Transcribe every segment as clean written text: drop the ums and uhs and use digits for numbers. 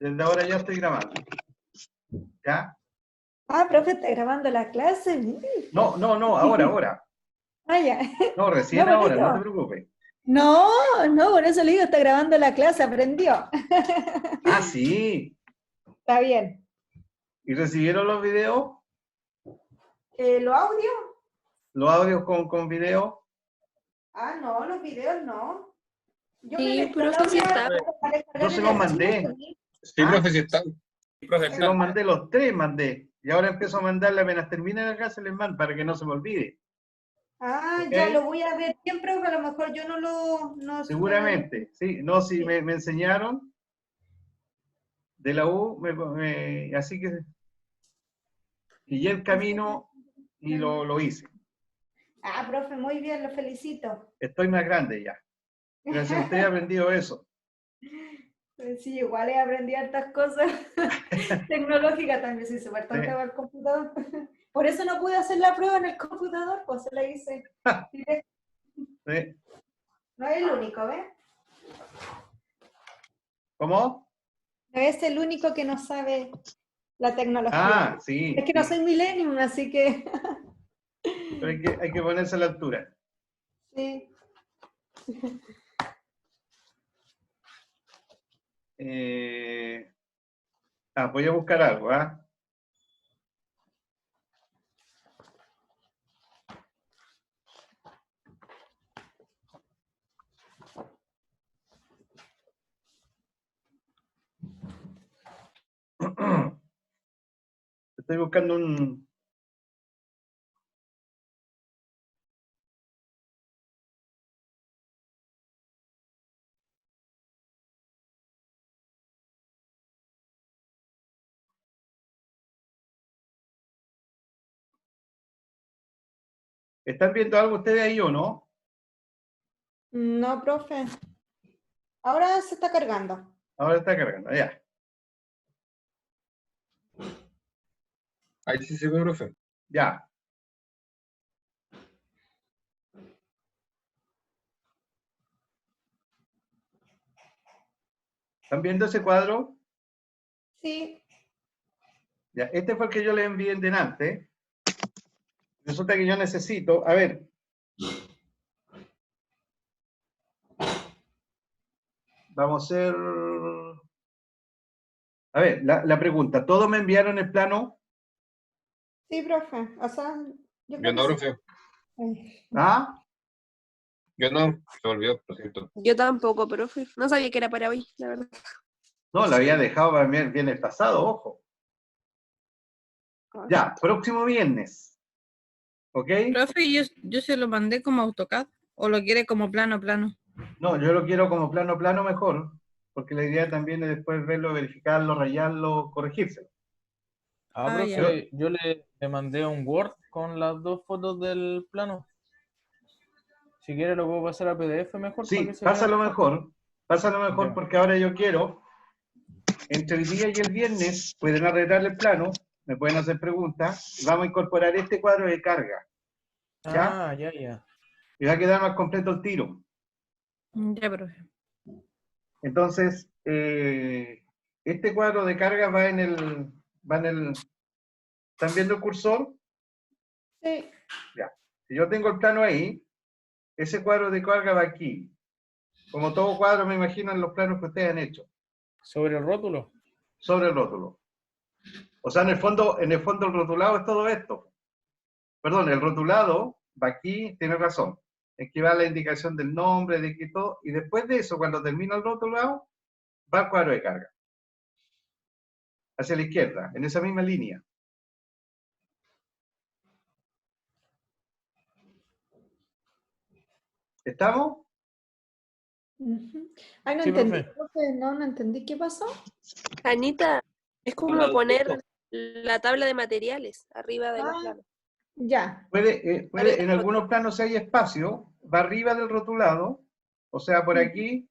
Desde ahora ya estoy grabando. ¿Ya? Ah, profe, ¿está grabando la clase? No, ahora. Ah, ya. No, recién No, por ahora, no eso. te preocupes. No, por eso le digo, está grabando la clase, aprendió. Ah, sí. Está bien. ¿Y recibieron los videos? ¿Los audios? ¿Los audios con video? Ah, no, los videos no. Yo me Sí, metí al profe, sí audio está. para descargar Yo se el los archivo. mandé. Sí, ¿Ah? profe, sí está. Sí, profe, Se los mandé, los tres mandé. Y ahora empiezo a mandarle apenas termine la clase, les mando para que no se me olvide. Ah, ¿Ok? ya lo voy a ver bien, profe, a lo mejor yo no Seguramente, sí. No, si Sí. me enseñaron de la U, así que pillé el camino y lo hice. Ah, profe, muy bien, lo felicito. Estoy más grande ya. Gracias a usted he aprendido eso. Sí, igual he aprendido hartas cosas tecnológicas también, soy súper tonta para el computador. Por eso no pude hacer la prueba en el computador, pues se la hice directo. ¿Sí? No es el único, ¿ves? ¿Cómo? No es el único que no sabe la tecnología. Ah, sí. Es que no Sí. soy millennium, así que Pero hay que ponerse a la altura. sí. Voy a buscar algo, ¿ah? Estoy buscando un... ¿Están viendo algo ustedes ahí o no? No, profe. Ahora se está cargando. Ahora está cargando, ya. Ahí sí se ve, profe. Ya. ¿Están viendo ese cuadro? Sí. Ya. Este fue el que yo les envié en delante. Resulta que yo necesito... A ver. Vamos a hacer... A ver, la pregunta. ¿Todos me enviaron el plano? Sí, profe. O sea, yo Yo creo no, que sí. profe. ¿Ah? Yo no. Se olvidó, lo siento. Yo tampoco, profe. No sabía que era para hoy, la verdad. No, la había dejado para el viernes pasado, ojo. Ya, próximo viernes. ¿Ok? Profe, yo se lo mandé como AutoCAD, o lo quiere como plano. No, yo lo quiero como plano mejor, porque la idea también es después verlo, verificarlo, rayarlo, corregírselo. Ya. Yo le mandé un Word con las dos fotos del plano. Si quiere lo puedo pasar a PDF mejor para Sí, que se vea pásalo mejor Ya. porque ahora yo quiero, entre el día y el viernes, pueden arreglar el plano, me pueden hacer preguntas, y vamos a incorporar este cuadro de carga, ¿ya? Ya. Y va a quedar más completo el tiro. Ya, profe. Entonces, este cuadro de carga va en el, ¿están viendo el cursor? Sí. Ya. Si yo tengo el plano ahí, ese cuadro de carga va aquí. Como todo cuadro, me imagino en los planos que ustedes han hecho. Sobre el rótulo. Sobre el rótulo. O sea, en el fondo el rotulado es todo esto. Perdón, el rotulado va aquí, tiene razón. Es que va la indicación del nombre, de que todo, y después de eso, cuando termina el rotulado, va el cuadro de carga. Hacia la izquierda, en esa misma línea. ¿Estamos? Ay, no Sí, entendí, profe. profe. No entendí. ¿Qué pasó? Anita, es como poner la tabla de materiales arriba de los Ah, planos. ya. Puede, en algunos planos si hay espacio, va arriba del rotulado, o sea, por aquí,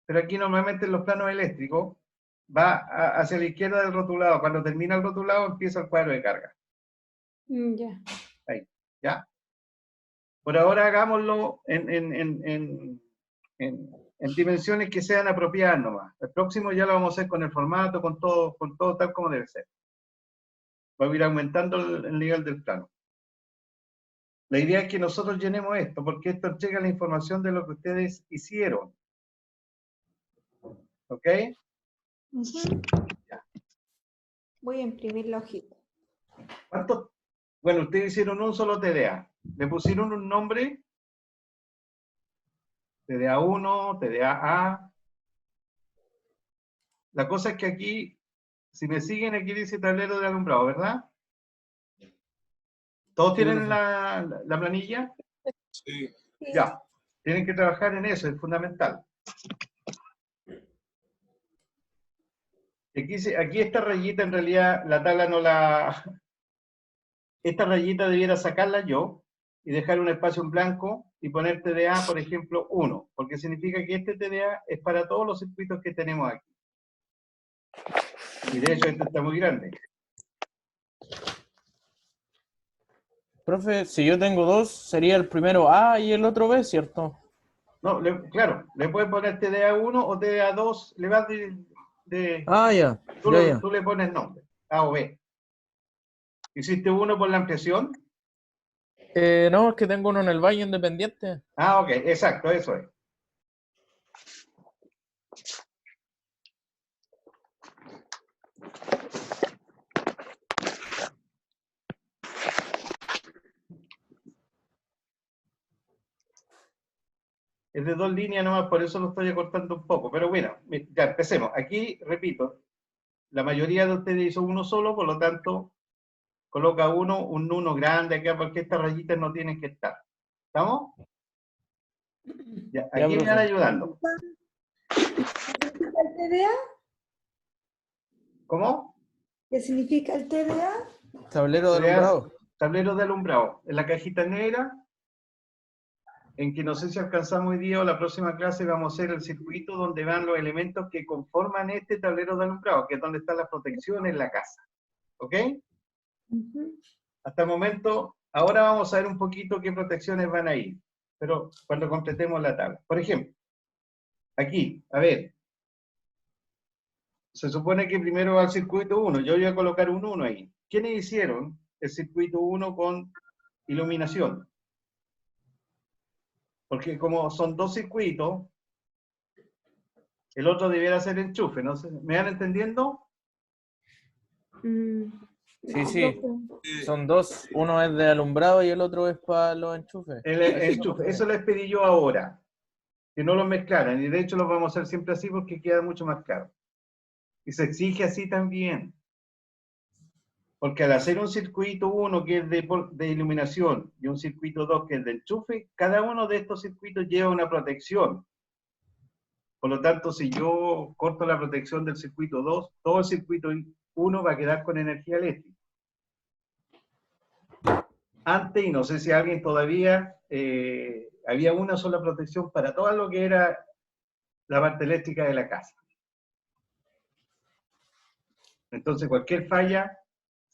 pero aquí normalmente en los planos eléctricos, va hacia la izquierda del rotulado. Cuando termina el rotulado, empieza el cuadro de carga. Ya. Ahí, ¿ya? Por ahora hagámoslo en dimensiones que sean apropiadas nomás. El próximo ya lo vamos a hacer con el formato, con todo tal como debe ser. Va a ir aumentando el nivel del plano. La idea es que nosotros llenemos esto, porque esto entrega la información de lo que ustedes hicieron. ¿Ok? Ujú. Voy a imprimir la hojita. ¿Cuántos? Bueno, ustedes hicieron un solo TDA. Le pusieron un nombre. TDA 1, TDA A. La cosa es que aquí, si me siguen, aquí dice tablero de alumbrado, ¿verdad? ¿Todos Sí, tienen profe. la planilla? Sí. Ya. Tienen que trabajar en eso, es fundamental. Aquí esta rayita, en realidad, la tabla no la... Esta rayita debiera sacarla yo y dejar un espacio en blanco y poner TDA, por ejemplo, 1, porque significa que este TDA es para todos los circuitos que tenemos aquí. Y de hecho, este está muy grande. Profe, si yo tengo dos, sería el primero A y el otro B, ¿cierto? No, claro, le puedes poner TDA 1 o TDA 2, le vas Ah, ya, ya. tú le pones nombre, A o B. ¿Hiciste uno por la ampliación? No, es que tengo uno en el baño independiente. Ah, ok, exacto, eso es. Es de 2 líneas nomás, por eso lo estoy acortando un poco. Pero bueno, ya empecemos. Aquí, repito, la mayoría de ustedes hizo uno solo, por lo tanto, coloca un 1 grande acá, porque estas rayitas no tienen que estar. ¿Estamos? Ya, Ya, aquí me van profe. ayudando. ¿Qué significa el TDA? ¿Cómo? ¿Qué significa el TDA? Tablero de alumbrado. Tablero de alumbrado. En la cajita negra, en que no sé si alcanzamos hoy día o la próxima clase vamos a hacer el circuito donde van los elementos que conforman este tablero de alumbrado, que es donde están las protecciones en la casa. ¿Ok? Ujú. Hasta el momento, ahora vamos a ver un poquito qué protecciones van a ir, pero cuando completemos la tabla. Por ejemplo, aquí, a ver, se supone que primero va el circuito 1, yo voy a colocar un 1 ahí. ¿Quiénes hicieron el circuito 1 con iluminación? Porque como son dos circuitos, el otro debiera ser enchufe, ¿no? ¿Me van entendiendo? Mm, Sí, no, sí. profe. Son dos. Uno es de alumbrado y el otro es para los enchufes. El enchufe, eso les pedí yo ahora, que no los mezclaran, y de hecho los vamos a hacer siempre así porque queda mucho más claro. Y se exige así también. Porque al hacer un circuito 1 que es de iluminación y un circuito 2 que es de enchufe, cada uno de estos circuitos lleva una protección. Por lo tanto, si yo corto la protección del circuito 2, todo el circuito 1 va a quedar con energía eléctrica. Antes, y no sé si alguien todavía, había una sola protección para todo lo que era la parte eléctrica de la casa. Entonces, cualquier falla,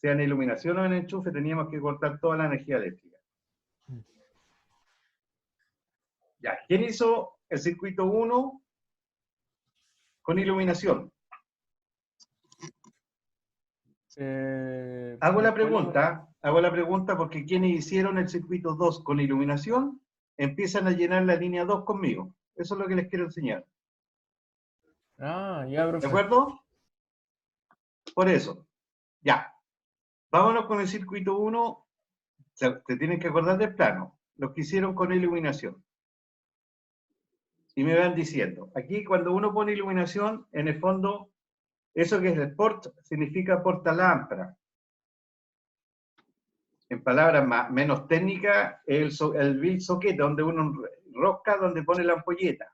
sea en iluminación o en enchufe, teníamos que cortar toda la energía eléctrica. Ya, ¿quién hizo el circuito 1 con iluminación? Hago la pregunta porque quienes hicieron el circuito 2 con iluminación empiezan a llenar la línea 2 conmigo. Eso es lo que les quiero enseñar. Ah, ya, ¿De profe. acuerdo? Por eso. Ya. Vámonos con el circuito 1. Se tienen que acordar del plano. Los que hicieron con iluminación. Y me van diciendo. Aquí cuando uno pone iluminación, en el fondo, eso que es el port significa portalámpara. En palabras menos técnicas, el bill socket, donde uno rosca, donde pone la ampolleta.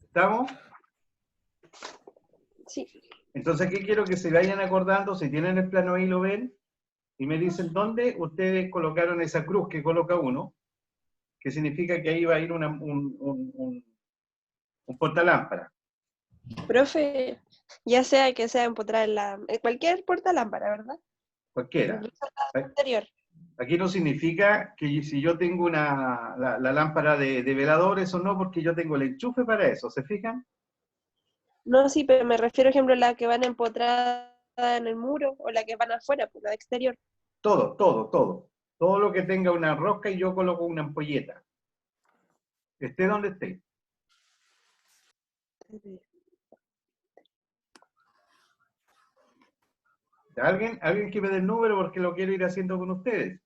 ¿Estamos? Sí. Entonces, ¿qué quiero que se vayan acordando? Si tienen el plano ahí, lo ven, y me dicen dónde ustedes colocaron esa cruz que coloca uno, que significa que ahí va a ir un portalámpara. Profe, ya sea que sea empotrar en cualquier portalámpara, ¿verdad? Cualquiera. Incluso la anterior. Aquí no significa que si yo tengo la lámpara de veladores o no, porque yo tengo el enchufe para eso, ¿se fijan? No, sí, pero me refiero, por ejemplo, a la que van empotrada en el muro o la que van afuera, pues la de exterior. Todo, todo, todo. Todo lo que tenga una rosca y yo coloco una ampolleta. Esté donde esté. ¿Alguien que me dé el número porque lo quiero ir haciendo con ustedes?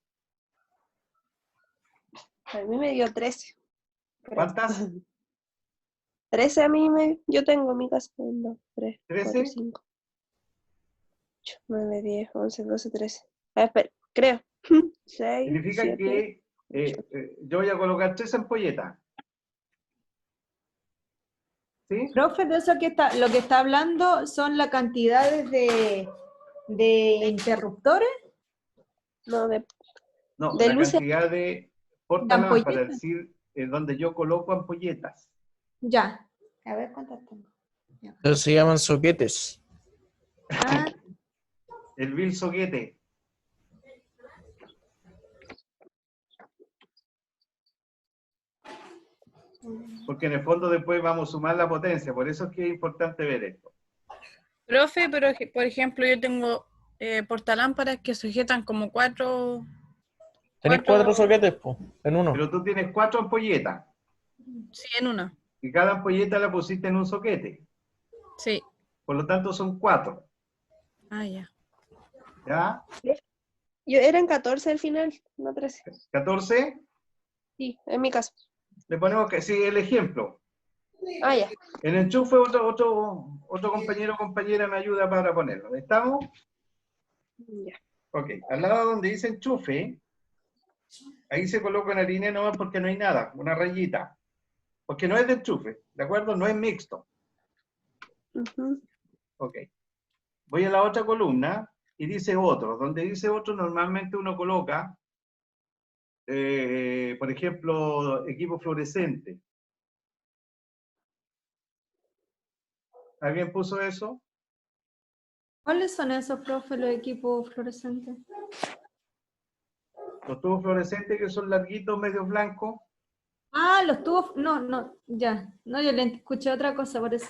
A mí me dio 13. creo. ¿Cuántas? 13 a mí yo tengo en mi casa. 1, 2, 3, 4, 13. 5, 8, 9, 10, 11, 12, 13. Espera, creo. 6, Significa 7. que yo voy a colocar 3 ampolletas. ¿Sí? Profe, de eso lo que está hablando son las cantidades de interruptores, No, No, de la luces. cantidad de portalámparas, ampolletas. es decir, donde yo coloco ampolletas. Ya. A ver cuántas tengo. Eso se llaman soquetes. Ah, El vil soquete. Porque en el fondo después vamos a sumar la potencia, por eso es que es importante ver esto. Profe, pero por ejemplo, yo tengo portalámparas que sujetan como 4. Tenéis 4 soquetes, po, en uno. Pero tú tienes 4 ampolletas Sí, en una. y cada ampolleta la pusiste en un soquete. Sí. Por lo tanto son 4. Ah, ya. ¿Ya? Eran 14 al final, no 13. 14. Sí, en mi caso. Le ponemos que sí, el ejemplo. Ah, ya. En enchufe otro compañero o compañera me ayuda para ponerlo. ¿Estamos? Ya. Ok. Al lado donde dice enchufe, ahí se coloca una línea nomás porque no hay nada, una rayita. Porque no es de enchufe, ¿de acuerdo? No es mixto. Ujú. Ok. Voy a la otra columna y dice otro. Donde dice otro normalmente uno coloca, por ejemplo, equipo fluorescente. ¿Alguien puso eso? ¿cuáles son esos, profe, los equipos fluorescentes? Los tubos fluorescentes que son larguitos, medio blancos. Ah, los tubos, no, ya. No, yo le escuché otra cosa, por eso.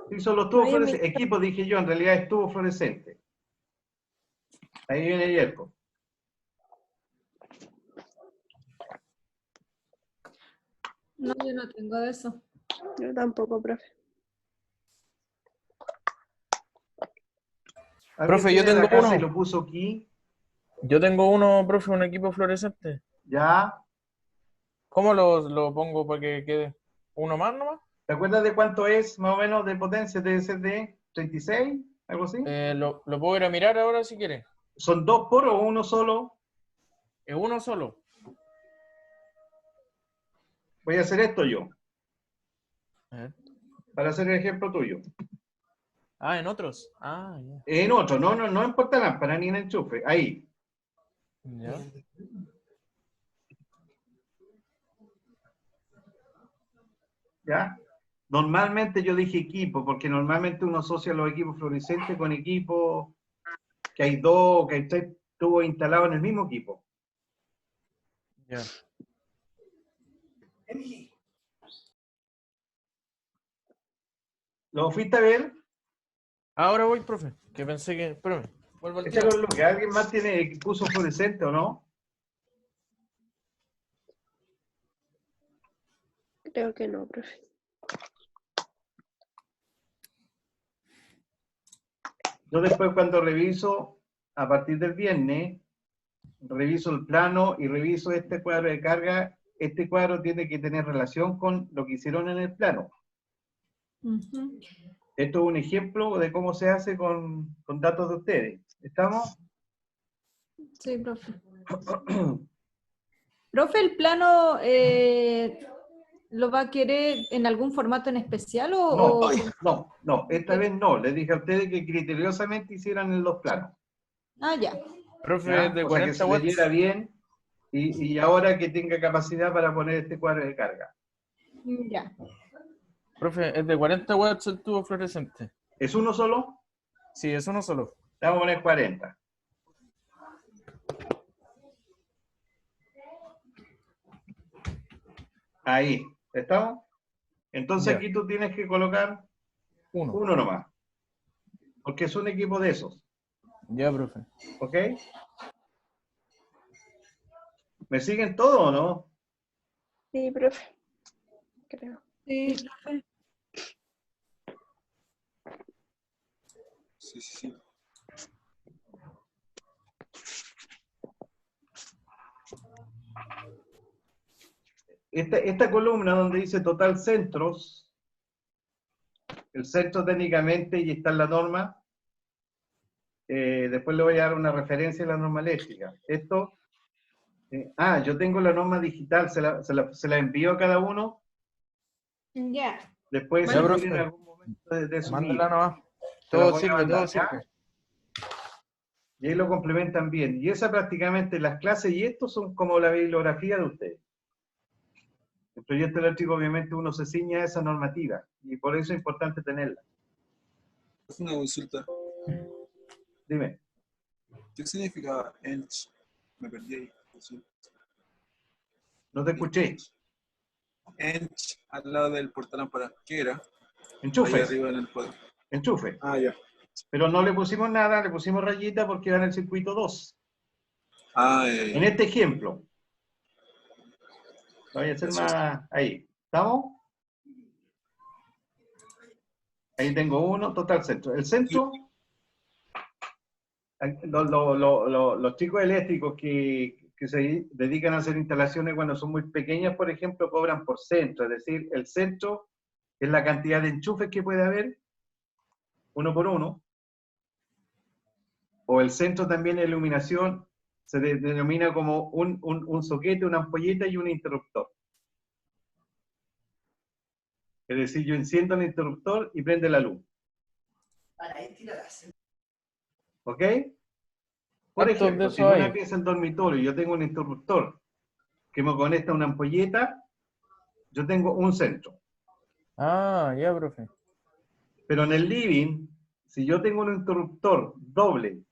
Sí, son los tubos No, yo me- fluorescentes. Equipo, dije yo, en realidad es tubo fluorescente. Ahí viene Yerko. No, yo no tengo de eso. Yo tampoco, profe. Profe, yo Tiene la tengo casa uno. y lo puso aquí. Yo tengo uno, profe, un equipo fluorescente. Ya. ¿Cómo lo pongo para que quede? ¿Uno más nomás? ¿Te acuerdas de cuánto es más o menos de potencia? Debe ser de 36, algo así. Lo puedo ir a mirar ahora si quiere. ¿Son 2 por o uno solo? Es uno solo. Voy a hacer esto yo, A ver. para hacer el ejemplo tuyo. Ah, en otros. Ah, ya. En otro, no en portalámpara ni en enchufe. Ahí. Ya. ¿Ya? Normalmente yo dije equipo, porque normalmente uno asocia los equipos fluorescentes con equipos que hay 2, que hay 3 tubos instalados en el mismo equipo. Ya. ¿Lo fuiste a ver? Ahora voy, profe. Que pensé que. Espérame. Vuelvo al Este tiro. es lo que alguien más tiene puso fluorescente, ¿o no? Creo que no, profe. Yo después cuando reviso, a partir del viernes, reviso el plano y reviso este cuadro de carga. Este cuadro tiene que tener relación con lo que hicieron en el plano. Ujú. Esto es un ejemplo de cómo se hace con datos de ustedes. ¿Estamos? Sí, profe. Profe, ¿el plano lo va a querer en algún formato en especial No, esta vez no. Les dije a ustedes que criteriosamente hicieran en los planos. Ah, ya. Profe, ¿Ya? es de O sea, que 40 se watts. leyera bien y ahora que tenga capacidad para poner este cuadro de carga. Ya. Profe, es de 40 watts el tubo fluorescente. ¿Es uno solo? Sí, es uno solo. Le vamos a poner 40. Ahí, ¿estamos? Entonces Ya. aquí tú tienes que colocar Uno. uno nomás, porque es un equipo de esos, Ya, profe. ¿ok? ¿Me siguen todos o no? Sí, profe. Creo. Sí, profe. Sí, sí, sí. Esta columna donde dice total centros, el centro técnicamente, y está en la norma, después le voy a dar una referencia a la norma eléctrica. Esto, yo tengo la norma digital, se la envío a cada uno, Ya. después Ya, si profe. quieren en algún momento de su Mándala vida, nomás. se la Todo voy a sirve, mandar, todo ¿ya? sirve. Y ahí lo complementan bien. Y esa prácticamente, las clases y esto son como la bibliografía de ustedes. El proyecto eléctrico obviamente uno se ciña a esa normativa y por eso es importante tenerla. Es una consulta. Dime. ¿Qué significa ench? Me perdí ahí. No te escuché. Ench al lado del portalámpara. ¿Qué era? Ahí Enchufes. arriba en el cuadro. Enchufe. Ah, ya. Pero no le pusimos nada, le pusimos rayita porque va en el circuito 2. Ah, En este ejemplo. Lo voy a hacer Eso. más ahí. ¿Estamos? Ahí tengo uno, total centro. El centro, los chicos eléctricos que se dedican a hacer instalaciones cuando son muy pequeñas, por ejemplo, cobran por centro. Es decir, el centro es la cantidad de enchufes que puede haber, uno por uno. O el centro también de iluminación se denomina como un soquete, una ampolleta y un interruptor. Es decir, yo enciendo el interruptor y prende la luz. ¿Ok? Por ¿Cuántos de ejemplo, si en esos una hay? pieza en dormitorio yo tengo un interruptor que me conecta a una ampolleta, yo tengo un centro. Ah, ya, profe. Pero en el living, si yo tengo un interruptor doble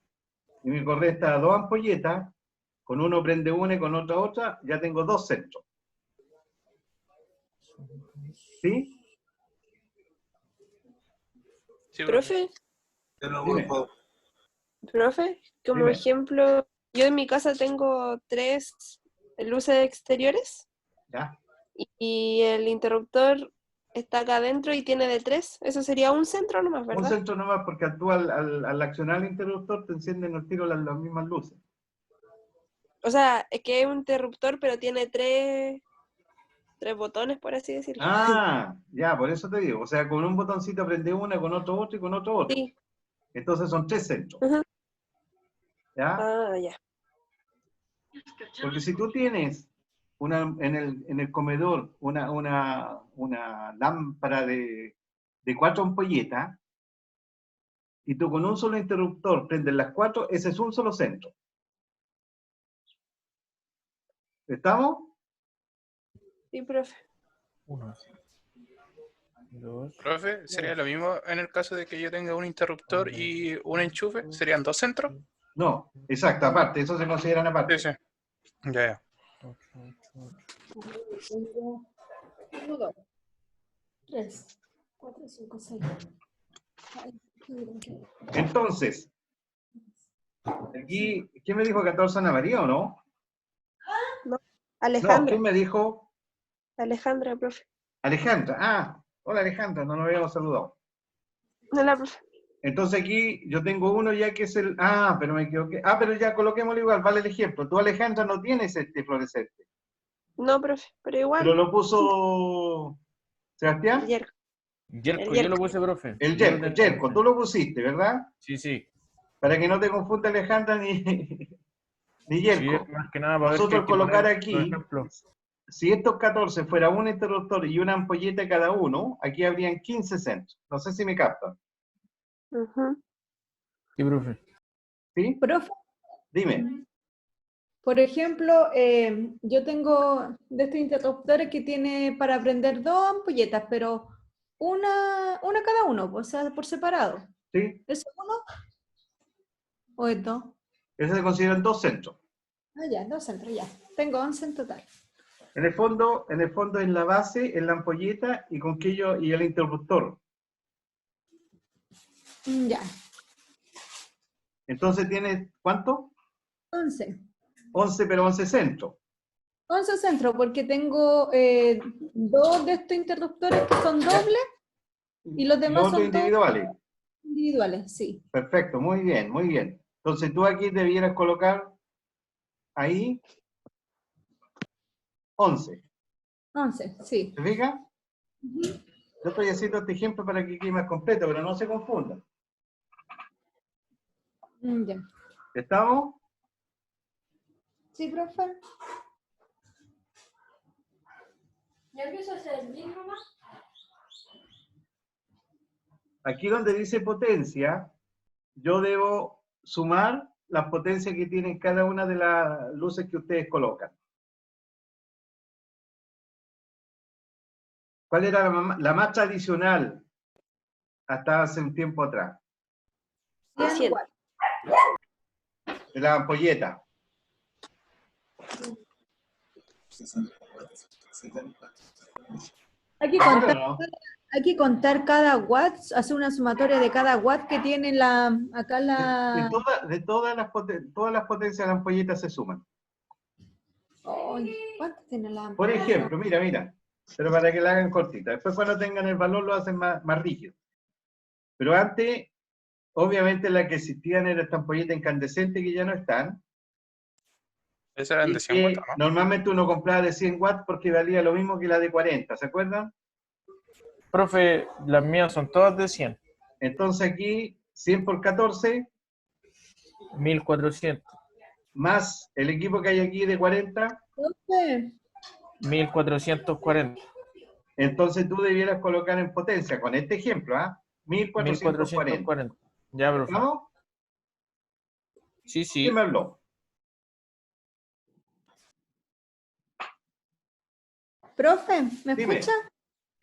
y me conecta a dos ampolletas, con uno prende una y con otra, ya tengo dos centros. ¿Sí? Sí, Profe, Ya lo Dime. puedo. profe, como Dime. ejemplo, yo en mi casa tengo 3 luces exteriores ¿Ya? y el interruptor está acá adentro y tiene de 3. Eso sería un centro nomás, Un ¿verdad? centro nomás porque tú al accionar el interruptor te encienden al tiro las mismas luces. O sea, es que es un interruptor, pero tiene 3 botones, por así decirlo. Ah, ya, por eso te digo. O sea, con un botoncito prende una, con otro y con otro. Sí. Entonces son tres centros. Ujú. ¿Ya? Ah, ya. Porque si tú tienes en el comedor una lámpara de 4 ampolletas y tú con un solo interruptor prendes las 4, ese es un solo centro. ¿Estamos? Sí, profe. 1, 2, Profe, ¿sería lo mismo en el caso de que yo tenga un interruptor y un enchufe? ¿Serían 2 centros? No, exacto, aparte, eso se consideran aparte. Sí, sí. Ya. 8, 8. Tengo 1, 2, 3, 4, 5, 6. Entonces, aquí, ¿quién me dijo 14 Ana María o no? No, Alejandra. ¿quién me dijo? Alejandra, profe. Alejandra. Ah, hola Alejandra, no nos habíamos saludado. Hola, profe. Entonces aquí yo tengo uno ya que es el... Ah, pero me equivoqué. Ah, pero ya coloquémoslo igual, vale el ejemplo. Tú Alejandra no tienes este fluorescente. No, profe, pero igual. Pero lo puso Sebastián. Yerko. Yerko, El yo lo Yerko. puse, profe. El Yo lo Yerko, tengo. Yerko, tú lo pusiste, ¿verdad? Sí, sí. Para que no te confunda Alejandra ni Sí, Yerko. más que nada para ver que Nosotros hay que colocar poner, aquí, por ejemplo. si estos 14 fuera un interruptor y una ampolleta cada uno, aquí habrían 15 centros. No sé si me captan. Ujú. Sí, profe. ¿Sí? Profe, Dime. por ejemplo, yo tengo de estos interruptores que tiene para prender 2 ampolletas, pero una cada uno, o sea, por separado. ¿Sí? ¿Es uno o es 2? Esos se consideran dos centros. Ah, ya, 2 centros, ya. Tengo 11 en total. En el fondo es la base, es la ampolleta y con quillo y el interruptor. Ya, Entonces tienes, ¿cuánto? 11. 11, pero 11 centros. 11 centros, porque tengo 2 de estos interruptores que son dobles y los demás otros son todos individuales. individuales, sí. Perfecto, muy bien, muy bien. Entonces tú aquí debieras colocar ahí 11. 11, sí. ¿Se fija? Yo estoy haciendo este ejemplo para que quede más completo, pero no se confundan. Ya. ¿Estamos? Sí, profe. ¿Ya empiezo a hacer el mismo más? Aquí donde dice potencia, yo debo sumar las potencias que tienen cada una de las luces que ustedes colocan. ¿Cuál era la más tradicional hasta hace un tiempo atrás? 100. De la ampolleta. 70. Hay que contar, hay que contar cada watt, hacer una sumatoria de cada watt que tiene acá la... De todas las potencias de la ampolleta se suman. Ay, ¿cuántas tiene la Por ejemplo, mira, pero para que la hagan cortita. Después cuando tengan el valor lo hacen más rígido. Pero antes, obviamente las que existían eran estas ampolletas incandescentes que ya no están. Esas eran Y de 100 que watts, ¿no? normalmente uno compraba de 100 watts porque valía lo mismo que la de 40, ¿se acuerdan? Profe, las mías son todas de 100. Entonces aquí, 100 por 14, 1400. más el equipo que hay aquí de 40, Profe, 1440. entonces tú debieras colocar en potencia, con este ejemplo, 1440. 1440. Ya, profe. ¿Estamos? Sí, sí. ¿Quién me habló? profe, ¿me Dime. escucha?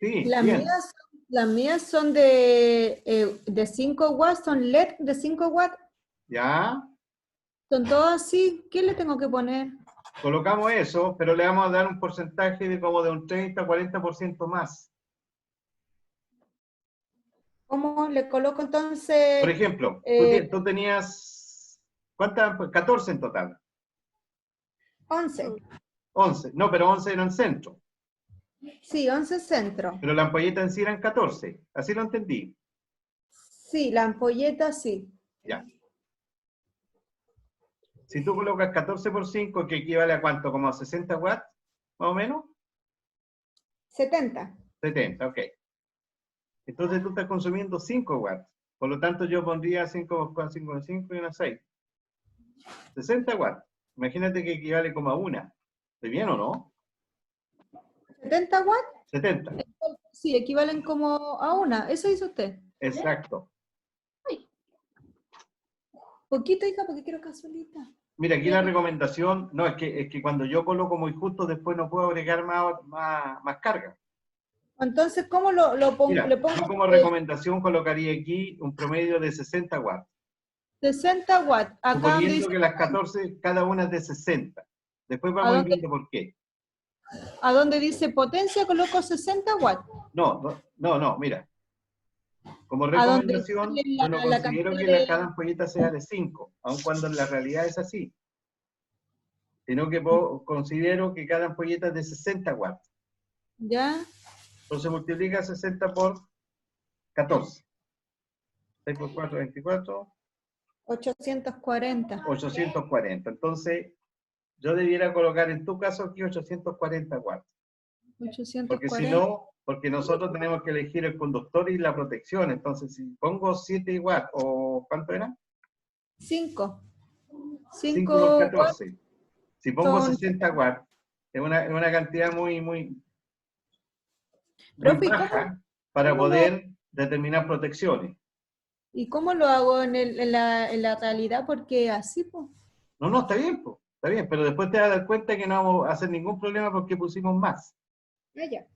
Sí, Las bien. mías son de 5 watts, son LED de 5 watts. Ya, Son todas así. ¿Qué le tengo que poner? colocamos eso, pero le vamos a dar un porcentaje de como de un 30-40% más. ¿Cómo le coloco entonces? Por ejemplo, tú tenías, ¿cuántas? 14 en total. 11. 11. No, pero 11 eran centro. Sí, 11 centros. Pero la ampolleta en sí eran 14. Así lo entendí. Sí, la ampolleta sí. Ya. Si tú colocas 14 por 5, que equivale a cuánto, como a 60 watts, más o menos. 70. 70, ok. Entonces tú estás consumiendo 5 watts. Por lo tanto, yo pondría 5 y una 6. 60 watts. Imagínate que equivale como a una. ¿Está bien o no? ¿70 watts? 70. Sí, equivalen como a una. Eso hizo usted. Exacto. Poquito, hija, porque quiero cazuelita. Mira, aquí la recomendación, no, es que cuando yo coloco muy justo, después no puedo agregar más carga. Entonces, ¿cómo lo pongo? Mira, Le pongo yo como recomendación colocaría aquí un promedio de 60 watts. 60 watts. Acá donde Suponiendo dice, que las 14, cada una es de 60. Después vamos a ir viendo por qué. a donde dice potencia, coloco 60 watts. No, mira. Como A donde recomendación, sale yo no la considero que cantidad de- cada ampolleta sea de 5, aun cuando en la realidad es así. Sino que considero que cada ampolleta es de 60 watts. ¿Ya? Entonces multiplica 60 por 14. 6 por 4, 24. 840. 840. Entonces, yo debiera colocar en tu caso aquí 840 watts. 840. Porque si no, porque nosotros tenemos que elegir el conductor y la protección. Entonces, si pongo 7 watts, o ¿cuánto era? 5. 5 por 5 14. Si pongo son- 60 watts, es una cantidad muy Profe, ¿y baja para cómo poder determinar protecciones. ¿Y cómo lo hago en la realidad? Porque así, pues. No, está bien, pues, está bien, pero después te vas a dar cuenta que no vamos a hacer ningún problema porque pusimos más. Ya.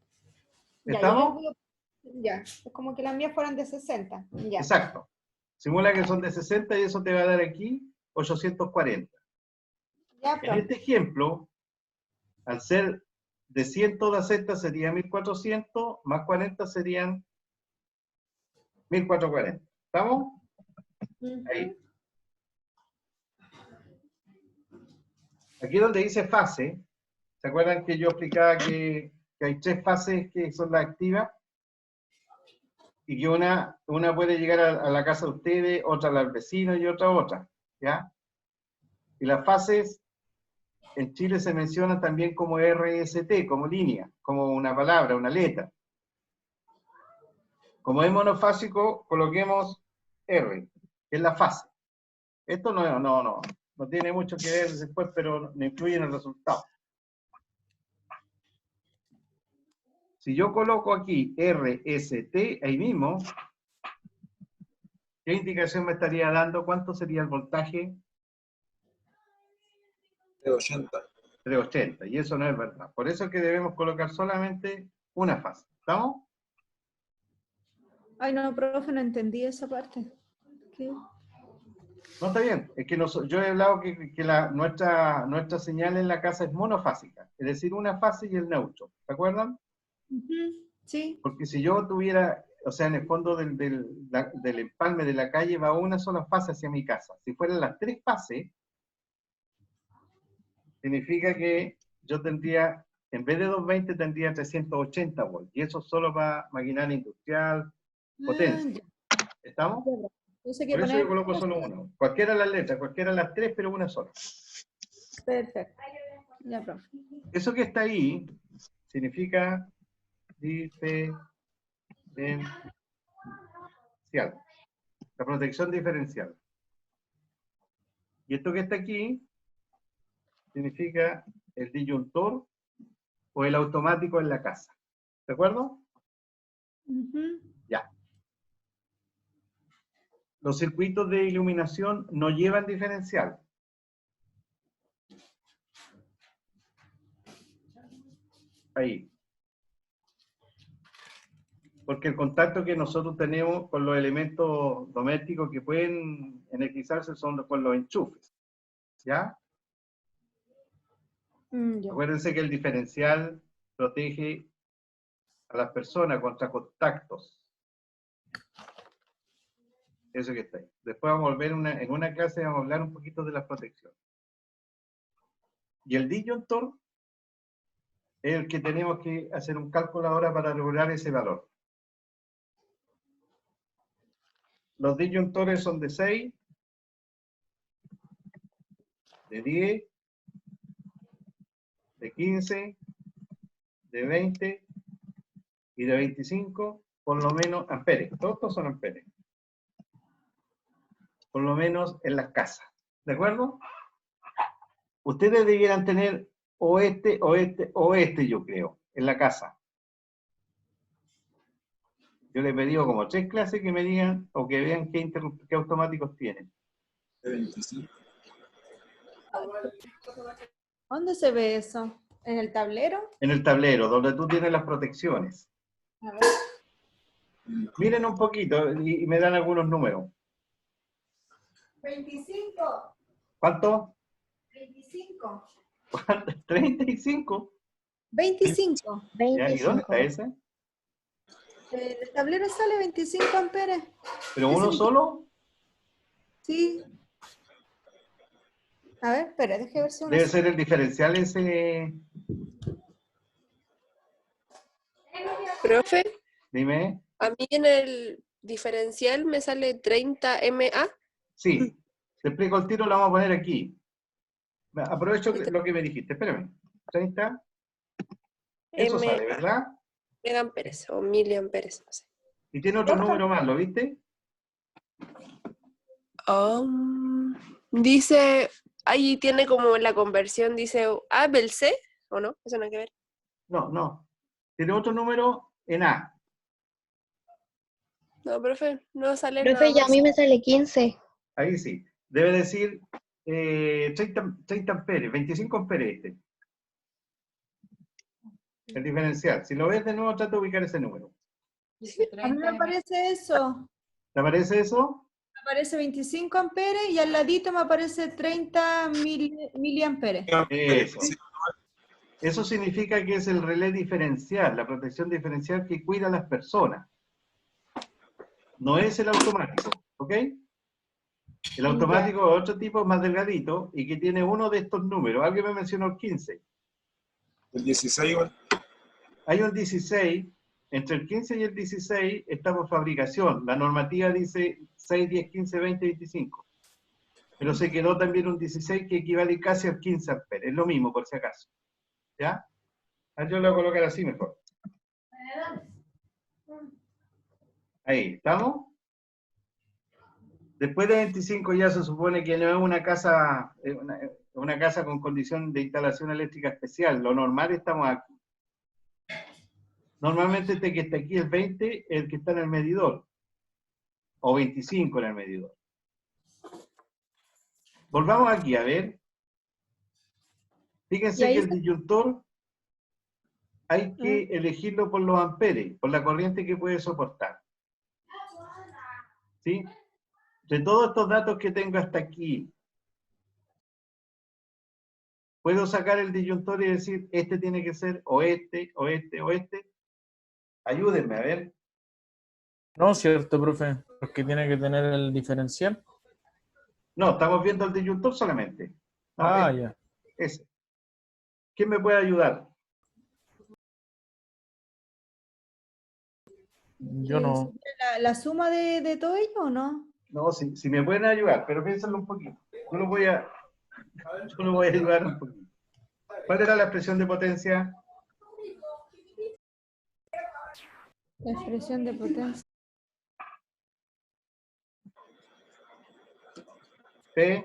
¿Estamos? Ya, es como que las mías fueran de 60. Ya. Exacto. Simula que son de 60 y eso te va a dar aquí 840. Ya, En profe. este ejemplo, al ser de 100 toda Z sería 1400, más 40 serían 1440. ¿Estamos? Ahí. Aquí donde dice fase, ¿se acuerdan que yo explicaba que hay 3 fases que son las activas? Y que una puede llegar a la casa de ustedes, otra al vecino y otra, ¿ya? Y las fases en Chile se mencionan también como RST, como línea, como una palabra, una letra. Como es monofásico, coloquemos R, que es la fase. Esto no tiene mucho que ver después, pero no influye en el resultado. Si yo coloco aquí RST, ahí mismo, ¿qué indicación me estaría dando? ¿Cuánto sería el voltaje? 380. 380, y eso no es verdad. Por eso es que debemos colocar solamente una fase. ¿Estamos? Ay, no, profe, no entendí esa parte. ¿Qué? No, está bien. Es que yo he hablado que nuestra señal en la casa es monofásica, es decir, una fase y el neutro. ¿Se acuerdan? Sí. Porque si yo tuviera, o sea, en el fondo del empalme de la calle va una sola fase hacia mi casa. Si fueran las 3 fases, significa que yo tendría, en vez de 220, tendría 380 volts. Y eso solo para maquinaria industrial, potencia. ¿Estamos? Entonces, Por eso yo coloco solo uno. Cualquiera de las letras, cualquiera de las 3, pero una sola. Perfecto. Ya, profe. Eso que está ahí significa diferencial. La protección diferencial. Y esto que está aquí significa el disyuntor o el automático en la casa. ¿De acuerdo? Ya. Los circuitos de iluminación no llevan diferencial. Ahí. Porque el contacto que nosotros tenemos con los elementos domésticos que pueden energizarse son con los enchufes. ¿Ya? Ya. Acuérdense que el diferencial protege a las personas contra contactos. Eso que está ahí. Después vamos a volver en una clase, vamos a hablar un poquito de la protección. Y el disyuntor es el que tenemos que hacer un cálculo ahora para lograr ese valor. Los disyuntores son de 6, de 10, de 15, de 20 y de 25, por lo menos amperes. Todos estos son amperes. Por lo menos en las casas. ¿De acuerdo? Ustedes debieran tener o este, yo creo, en la casa. Yo les he pedido como 3 clases que me digan o que vean qué automáticos tienen. 25. ¿Dónde se ve eso? ¿En el tablero? En el tablero, donde tú tienes las protecciones. A ver. Miren un poquito y me dan algunos números. 25. ¿Cuánto? 25. ¿Cuánto? 35. 25. ¿Ya? ¿Y dónde está ese? El tablero sale 25 amperes. ¿Pero ¿Qué uno significa? solo? Sí. A ver, espera, déjame ver si uno... Debe ser el diferencial ese. Profe, Dime. a mí en el diferencial me sale 30 MA. Sí. Te explico el tiro, lo vamos a poner aquí. Aprovecho lo que me dijiste. Espérame. 30. Eso MA. sale, ¿verdad? Megamperes o miliamperes, no sé. Y tiene otro número más, ¿lo viste? Dice, ahí tiene como la conversión, dice A del C, ¿o no? Eso no hay que ver. No. Tiene otro número en A. No, profe, no sale Profe, nada ya a más. mí me sale 15. Ahí sí. Debe decir 30 amperes, 25 amperes este. El diferencial. Si lo ves de nuevo, trata de ubicar ese número. A mí me aparece eso. ¿Te aparece eso? Me aparece 25 amperes y al ladito me aparece 30 miliamperes. Eso. Eso significa que es el relé diferencial, la protección diferencial que cuida a las personas. No es el automático, ¿ok? El automático es otro tipo más delgadito y que tiene uno de estos números. Alguien me mencionó el 15. El 16 igual. Hay un 16, entre el 15 y el 16 está por fabricación. La normativa dice 6, 10, 15, 20, 25. Pero se quedó también un 16 que equivale casi al 15 amperes. Es lo mismo, por si acaso. ¿Ya? Yo lo voy a colocar así mejor. Ahí, ¿estamos? Después de 25 ya se supone que no es una casa, una casa con condición de instalación eléctrica especial. Lo normal estamos aquí. Normalmente este que está aquí es 20, el que está en el medidor. O 25 en el medidor. Volvamos aquí, a ver. Fíjense que el disyuntor hay que elegirlo por los amperes, por la corriente que puede soportar. ¿Sí? De todos estos datos que tengo hasta aquí, puedo sacar el disyuntor y decir, este tiene que ser o este, o este, o este. Ayúdenme, a ver. No, cierto, profe, porque tiene que tener el diferencial. No, estamos viendo el disyuntor solamente. No, Ya. Ese. ¿Quién me puede ayudar? Yo no. ¿La suma de todo ello o no? No, si me pueden ayudar, pero piénsenlo un poquito. Yo lo voy a ayudar un poquito. ¿Cuál era la expresión de potencia? La expresión de potencia. P.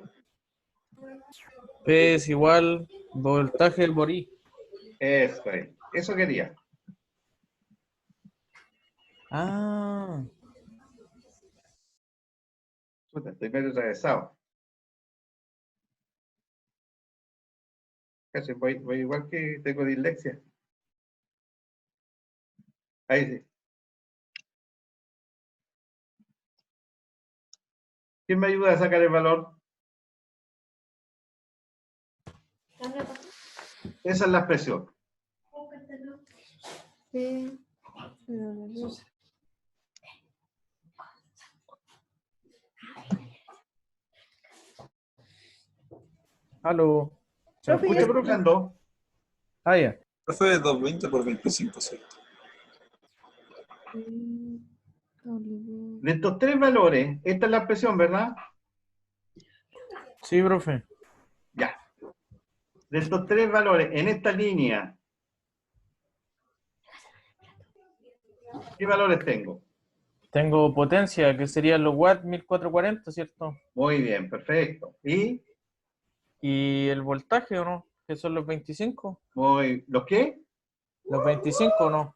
P es igual voltaje del borí. Eso es. Eso quería. Ah. Puta, estoy medio atravesado. Casi voy igual que tengo dislexia. Ahí sí. ¿Quién me ayuda a sacar el valor? Esa es la expresión. Sí. Aló. ¿Se me Profe, escucha, ¿Estoy profe? escuchando? Ya. Profe de 220 por 25, ¿cierto? De estos tres valores, esta es la expresión, ¿verdad? Sí, profe. Ya. De estos tres valores, en esta línea, ¿qué valores tengo? Tengo potencia, que serían los watts 1440, ¿cierto? Muy bien, perfecto. ¿Y? ¿Y el voltaje o no? ¿Que son los 25? ¿Los qué? ¿Los 25 o no?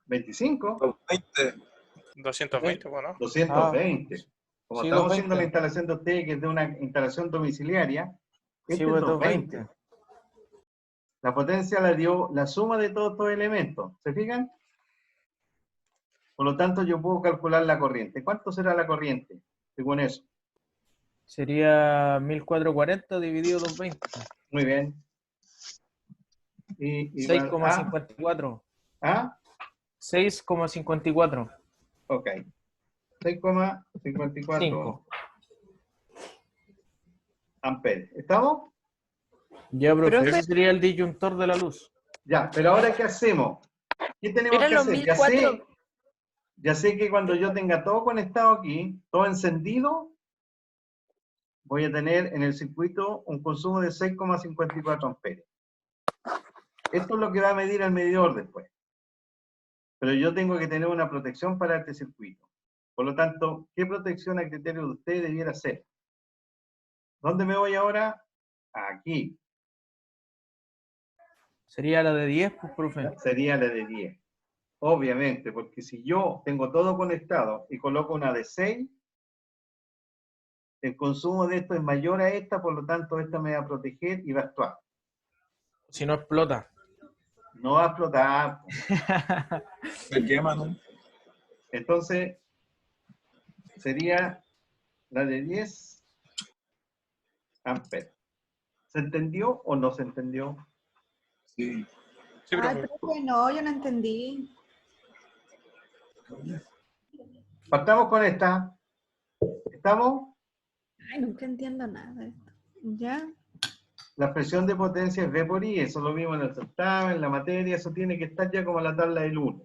¿25? 220. 220, bueno. 220. Como Sí, estamos haciendo la 220. instalación de ustedes, que es de una instalación domiciliaria, Sí, este es pues 220. 220. La potencia la dio la suma de todos estos elementos. ¿Se fijan? Por lo tanto, yo puedo calcular la corriente. ¿Cuánto será la corriente? Según eso. Sería 1440 dividido 220. Muy bien. Y igual a... 6,54. ¿Ah? 6,54. Ok. 6,54 5. amperes. ¿Estamos? Ya, profe, Profe. ese sería el disyuntor de la luz. Ya, pero ahora ¿qué hacemos? ¿Qué tenemos Eran que los hacer? 1004. Ya sé que cuando yo tenga todo conectado aquí, todo encendido, voy a tener en el circuito un consumo de 6,54 amperes. Esto es lo que va a medir el medidor después. Pero yo tengo que tener una protección para este circuito. Por lo tanto, ¿qué protección a criterio de usted debiera ser? ¿Dónde me voy ahora? Aquí. Sería la de 10, pues, profe. Sería la de 10. Obviamente, porque si yo tengo todo conectado y coloco una de 6, el consumo de esto es mayor a esta, por lo tanto esta me va a proteger y va a actuar. Si no explota. No va a explotar. Se quema, ¿no? Entonces, sería la de 10 amperes. ¿Se entendió o no se entendió? Sí. Sí, Ay, profe. profe, no, yo no entendí. Partamos con esta. ¿Estamos? Ay, nunca entiendo nada de esto. ¿Ya? La expresión de potencia es V por I, eso lo vimos en el certamen, en la materia, eso tiene que estar ya como en la tabla del 1.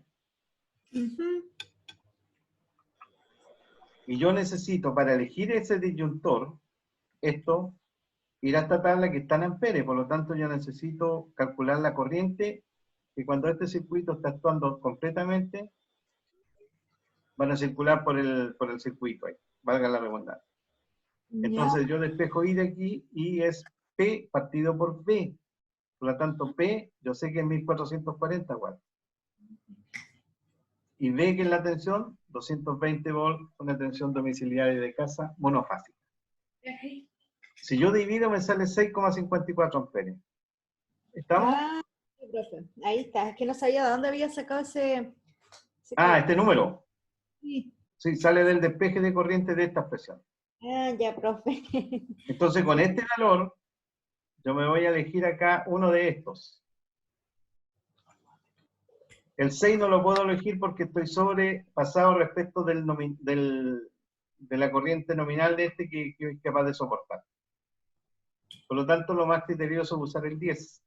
Ujú. Y yo necesito, para elegir ese disyuntor, esto, ir a esta tabla que está en amperes, por lo tanto yo necesito calcular la corriente, que cuando este circuito está actuando completamente, van a circular por el circuito ahí, valga la redundancia. Ya. Entonces yo despejo I de aquí, y es P partido por V. Por lo tanto, P, yo sé que es 1440 watts. Y V, que es la tensión, 220 volts, una tensión domiciliaria de casa monofásica. Si yo divido, me sale 6,54 amperes. ¿Estamos? Ah, sí, profe. Ahí está. Es que no sabía de dónde había sacado ese Ah, este número. Sí. Sí, sale del despeje de corriente de esta expresión. Ah, ya, profe. Entonces, con este valor, yo me voy a elegir acá uno de estos. El 6 no lo puedo elegir porque estoy sobrepasado respecto de la corriente nominal de este que es capaz de soportar. Por lo tanto, lo más criterioso es usar el 10.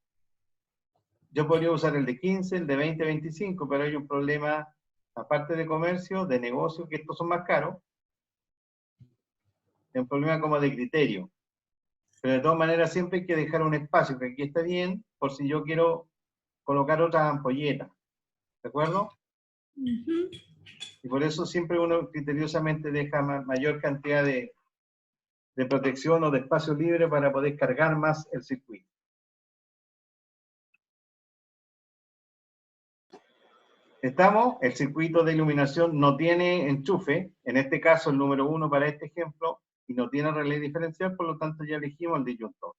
Yo podría usar el de 15, el de 20, 25, pero hay un problema, aparte de comercio, de negocio, que estos son más caros. Es un problema como de criterio. Pero de todas maneras siempre hay que dejar un espacio, que aquí está bien, por si yo quiero colocar otras ampolletas. ¿De acuerdo? Ujú. Y por eso siempre uno criteriosamente deja mayor cantidad de protección o de espacio libre para poder cargar más el circuito. ¿Estamos? El circuito de iluminación no tiene enchufe, en este caso el número 1 para este ejemplo, y no tiene relé diferencial, por lo tanto ya elegimos el disyuntor.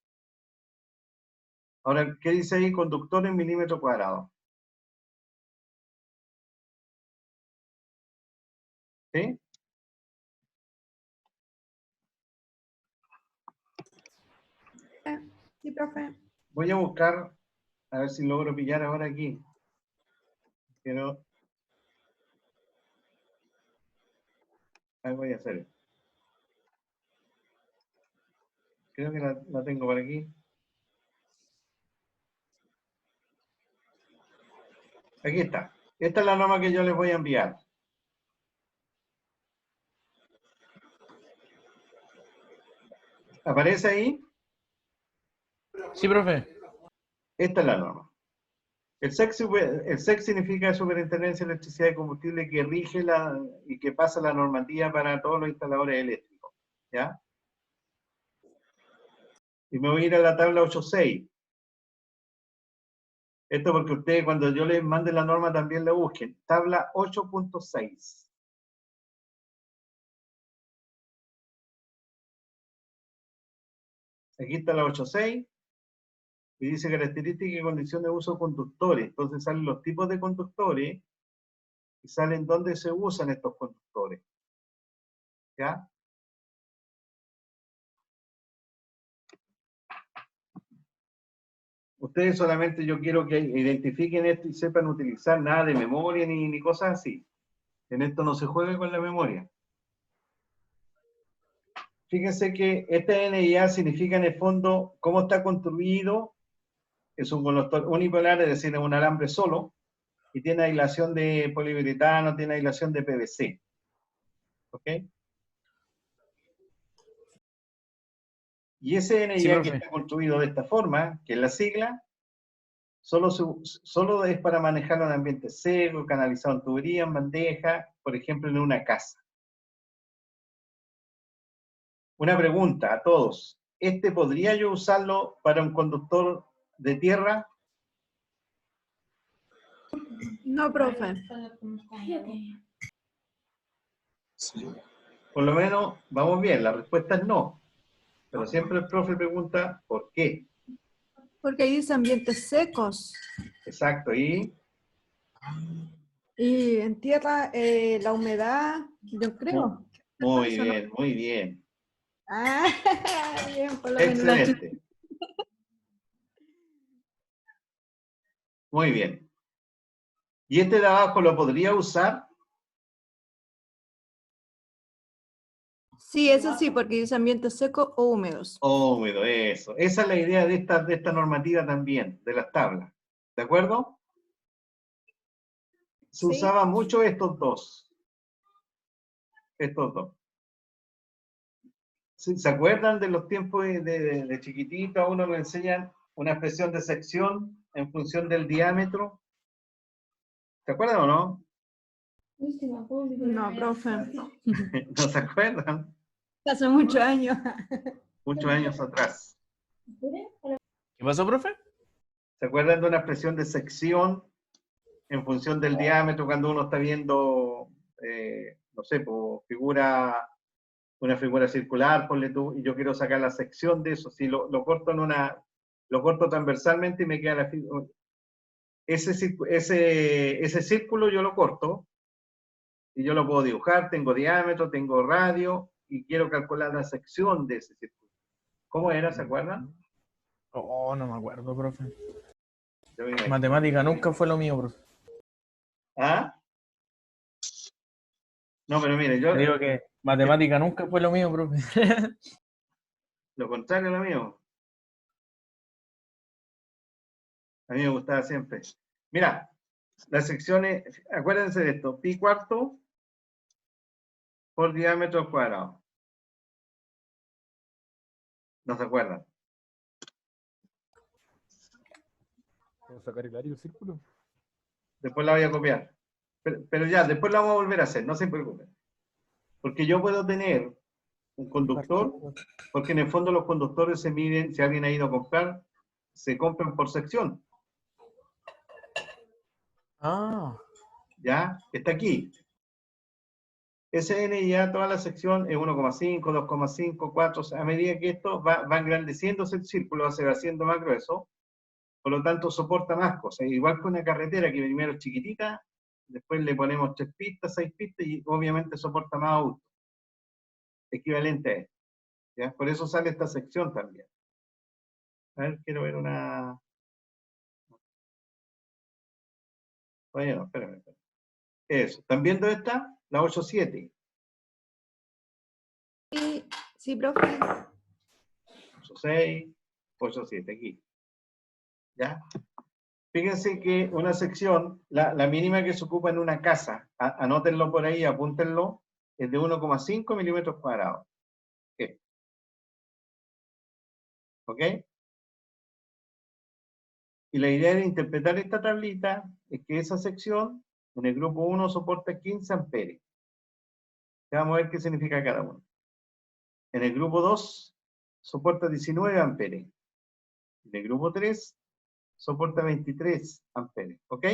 Ahora, ¿qué dice ahí? Conductor en milímetro cuadrado. ¿Sí? Sí, profe. Voy a buscar, a ver si logro pillar ahora aquí. Pero, ahí voy a hacer. Creo que la tengo por aquí. Aquí está. Esta es la norma que yo les voy a enviar. ¿Aparece ahí? Sí, profe. Esta es la norma. El SEC significa Superintendencia de Electricidad y Combustible, que rige y que pasa la normativa para todos los instaladores eléctricos. ¿Ya? Y me voy a ir a la tabla 8.6. Esto porque ustedes, cuando yo les mande la norma, también la busquen. Tabla 8.6. Aquí está la 8.6. Y dice características y condiciones de uso de conductores. Entonces salen los tipos de conductores y salen dónde se usan estos conductores. ¿Ya? Ustedes solamente yo quiero que identifiquen esto y sepan utilizar nada de memoria ni cosas así. En esto no se juega con la memoria. Fíjense que este NIA significa en el fondo cómo está construido. Es un conductor unipolar, es decir, es un alambre solo, y tiene aislación de poliuretano, tiene aislación de PVC. ¿Ok? Y ese NIA Sí, que profe. está construido de esta forma, que es la sigla, solo es para manejarlo en ambiente seco, canalizado en tubería, en bandeja, por ejemplo, en una casa. Una pregunta a todos. ¿Podría yo usarlo para un conductor de tierra? No, profe. Sí. Por lo menos, vamos bien, la respuesta es no. Pero siempre el profe pregunta, ¿por qué? Porque ahí dice ambientes secos. Exacto, y Y en tierra, la humedad, yo creo. muy Eso no- bien, muy bien. Ah, bien, por lo menos una Excelente. Muy bien. ¿Y este de abajo lo podría usar? Sí, eso sí, porque dice ambientes secos o húmedos. Oh, húmedo, eso. Esa es la idea de esta normativa también, de las tablas. ¿De acuerdo? Se Sí. usaba mucho estos dos. Estos dos. ¿Se acuerdan de los tiempos de chiquitito? A uno le enseñan una expresión de sección en función del diámetro. ¿Se acuerdan o no? No, profe. ¿No se acuerdan? Hace muchos años. Muchos años atrás. ¿Qué pasó, profe? ¿Se acuerdan de una expresión de sección en función del diámetro cuando uno está viendo, no sé, pues, una figura circular, ponle tú, y yo quiero sacar la sección de eso? Si lo corto lo corto transversalmente y me queda la figura. Ese círculo yo lo corto y yo lo puedo dibujar, tengo diámetro, tengo radio y quiero calcular la sección de ese círculo. ¿Cómo era? ¿Se acuerdan? Oh, no me acuerdo, profe. Yo me imagino. Matemática nunca fue lo mío, profe. ¿Ah? No, pero mire, yo... Digo que matemática nunca fue lo mío, profe. Lo contrario a lo mío. A mí me gustaba siempre. Mira, las secciones, acuérdense de esto, pi cuarto por diámetro al cuadrado. ¿No se acuerdan? ¿Puedo sacar el área del círculo? Después la voy a copiar. Pero ya, después la vamos a volver a hacer, no se preocupen. Porque yo puedo tener un conductor, porque en el fondo los conductores se miden, si alguien ha ido a comprar, se compran por sección. Ah, ¿Ya? Está aquí. SN ya toda la sección es 1,5, 2,5, 4, a medida que esto va engrandeciéndose el círculo, se va haciendo más grueso, por lo tanto soporta más cosas. Igual que una carretera que primero es chiquitita, después le ponemos 3 pistas, 6 pistas y obviamente soporta más autos. Equivalente a esto. ¿Ya? Por eso sale esta sección también. A ver, quiero ver una... Oye, no, espérame. Eso. ¿Están viendo esta? La 8.7. Sí, sí, profe. 8.6, 8.7, aquí. ¿Ya? Fíjense que una sección, la mínima que se ocupa en una casa, anótenlo por ahí, apúntenlo, es de 1,5 milímetros cuadrados. ¿Ok? Y la idea de interpretar esta tablita es que esa sección, en el grupo 1, soporta 15 amperes. Ya vamos a ver qué significa cada uno. En el grupo 2, soporta 19 amperes. En el grupo 3, soporta 23 amperes. ¿Ok?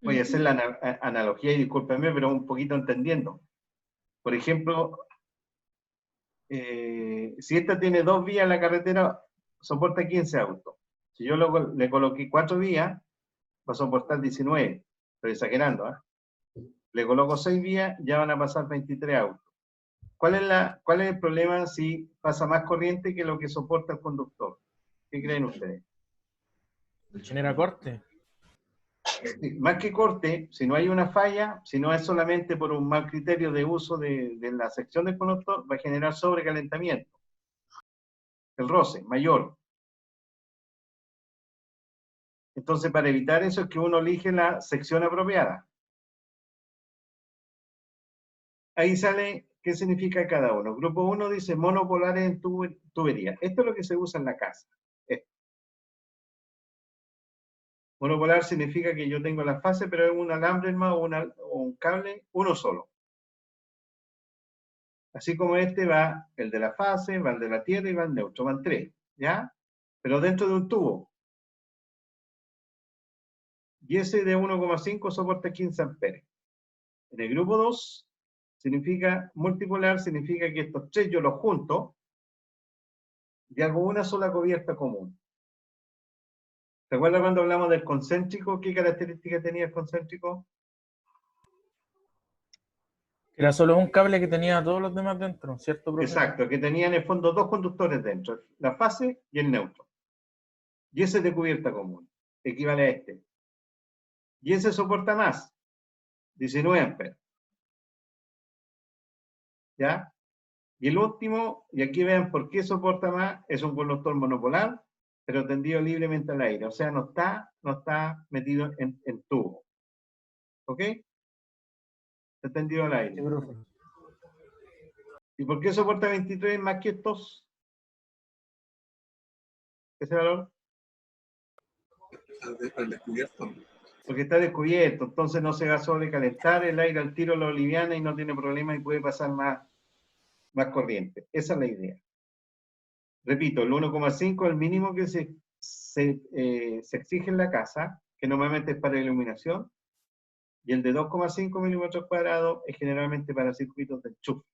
Voy a hacer la analogía y discúlpenme, pero un poquito entendiendo. Por ejemplo, si esta tiene 2 vías en la carretera, soporta 15 autos. Si yo le coloqué 4 vías, va a soportar 19. Estoy exagerando, ¿eh? Le coloco 6 vías, ya van a pasar 23 autos. ¿Cuál es el problema si pasa más corriente que lo que soporta el conductor? ¿Qué creen ustedes? genera corte. Más que corte, si no hay una falla, si no es solamente por un mal criterio de uso de la sección del conductor, va a generar sobrecalentamiento. El roce, mayor. Entonces, para evitar eso es que uno elige la sección apropiada. Ahí sale qué significa cada uno. Grupo 1 dice monopolares en tubería. Esto es lo que se usa en la casa. Monopolar significa que yo tengo la fase, pero es un alambre más o un cable, uno solo. Así como este va el de la fase, va el de la tierra y va el neutro, van 3, ¿ya? Pero dentro de un tubo. Y ese de 1,5 soporta 15 amperes. En el grupo 2, significa multipolar, significa que estos 3 yo los junto y hago una sola cubierta común. ¿Se acuerdan cuando hablamos del concéntrico? ¿Qué características tenía el concéntrico? Era solo un cable que tenía a todos los demás dentro, ¿cierto, profe? Exacto, que tenía en el fondo 2 conductores dentro, la fase y el neutro. Y ese es de cubierta común. equivale a este. Y ese soporta más, 19 amperes. ¿Ya? Y el último, y aquí vean por qué soporta más, es un conductor monopolar, pero tendido libremente al aire. O sea, no está metido en tubo. ¿Ok? Está tendido al aire. Sí, profe. ¿Y por qué soporta 23 más que estos? ¿Ese valor? Al descubierto. Porque está descubierto, entonces no se va a sobrecalentar, el aire al tiro lo liviana y no tiene problema y puede pasar más corriente. Esa es la idea. Repito, el 1,5 es el mínimo que se exige en la casa, que normalmente es para iluminación, y el de 2,5 milímetros cuadrados es generalmente para circuitos de enchufe.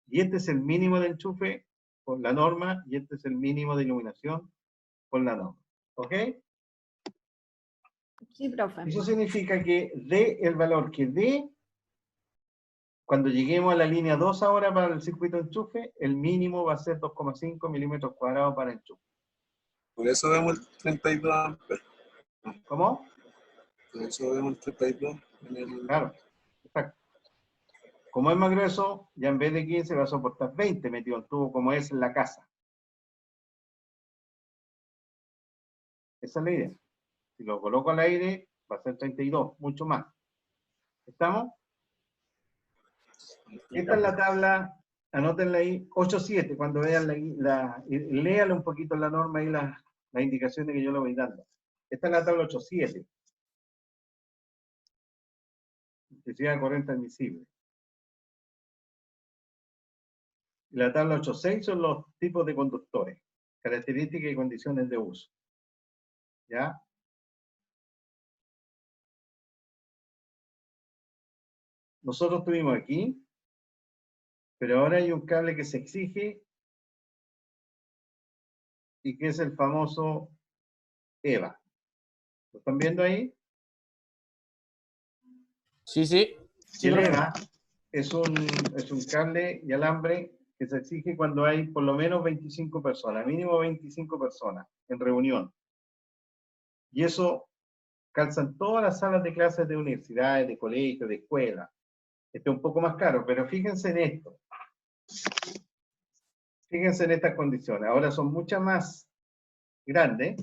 Y este es el mínimo de enchufe por la norma, y este es el mínimo de iluminación por la norma. ¿Ok? Sí, profe. Eso significa que dé el valor que dé, cuando lleguemos a la línea 2 ahora para el circuito de enchufe, el mínimo va a ser 2,5 milímetros cuadrados para enchufe. Por eso vemos el 32 amperes. ¿Cómo? Por eso vemos el 32 en el... Claro, exacto. Como es más grueso, ya en vez de 15 va a soportar 20 metido en tubo, como es en la casa. Esa es la idea. Si lo coloco al aire, va a ser 32, mucho más. ¿Estamos? Esta es la tabla, anótenla ahí, 8.7, cuando vean léale un poquito la norma y las indicaciones que yo le voy dando. Esta es la tabla 8.7. Intensidad de corriente admisible. Y la tabla 8.6 son los tipos de conductores, características y condiciones de uso. ¿Ya? Nosotros estuvimos aquí, pero ahora hay un cable que se exige y que es el famoso EVA. ¿Lo están viendo ahí? Sí, sí. Y el EVA es un cable y alambre que se exige cuando hay por lo menos 25 personas, mínimo 25 personas en reunión. Y eso calzan todas las salas de clases de universidades, de colegios, de escuelas. Este es un poco más caro, pero fíjense en esto. Fíjense en estas condiciones. Ahora son muchas más grandes.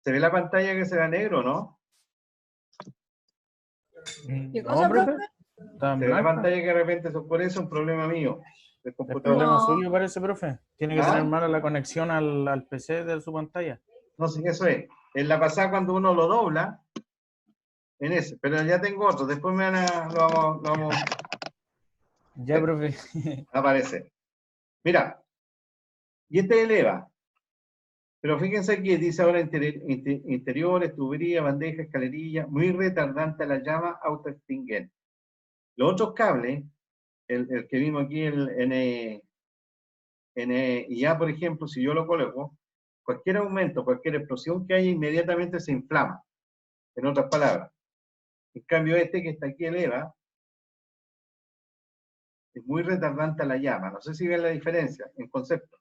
¿Se ve la pantalla que se ve negro, no? ¿Qué cosa, profe? profe? Está en Se ve la blanco. pantalla que de repente por eso es un problema mío del Es computador. problema No. suyo, parece, profe. Tiene que ¿Ah? tener mala la conexión al PC de su pantalla. No sé, eso es. En la pasada cuando uno lo dobla, en ese, pero ya tengo otro. Después lo vamos Ya, profe. a aparecer. Mira, y este es el EVA. Pero fíjense que dice ahora interiores, tubería, bandeja, escalerilla, muy retardante a la llama, autoextinguente. Los otros cables, el que vimos aquí, el NIA, por ejemplo, si yo lo coloco, cualquier aumento, cualquier explosión que haya, inmediatamente se inflama. En otras palabras. En cambio, este que está aquí, el EVA, es muy retardante a la llama. No sé si ven la diferencia en concepto.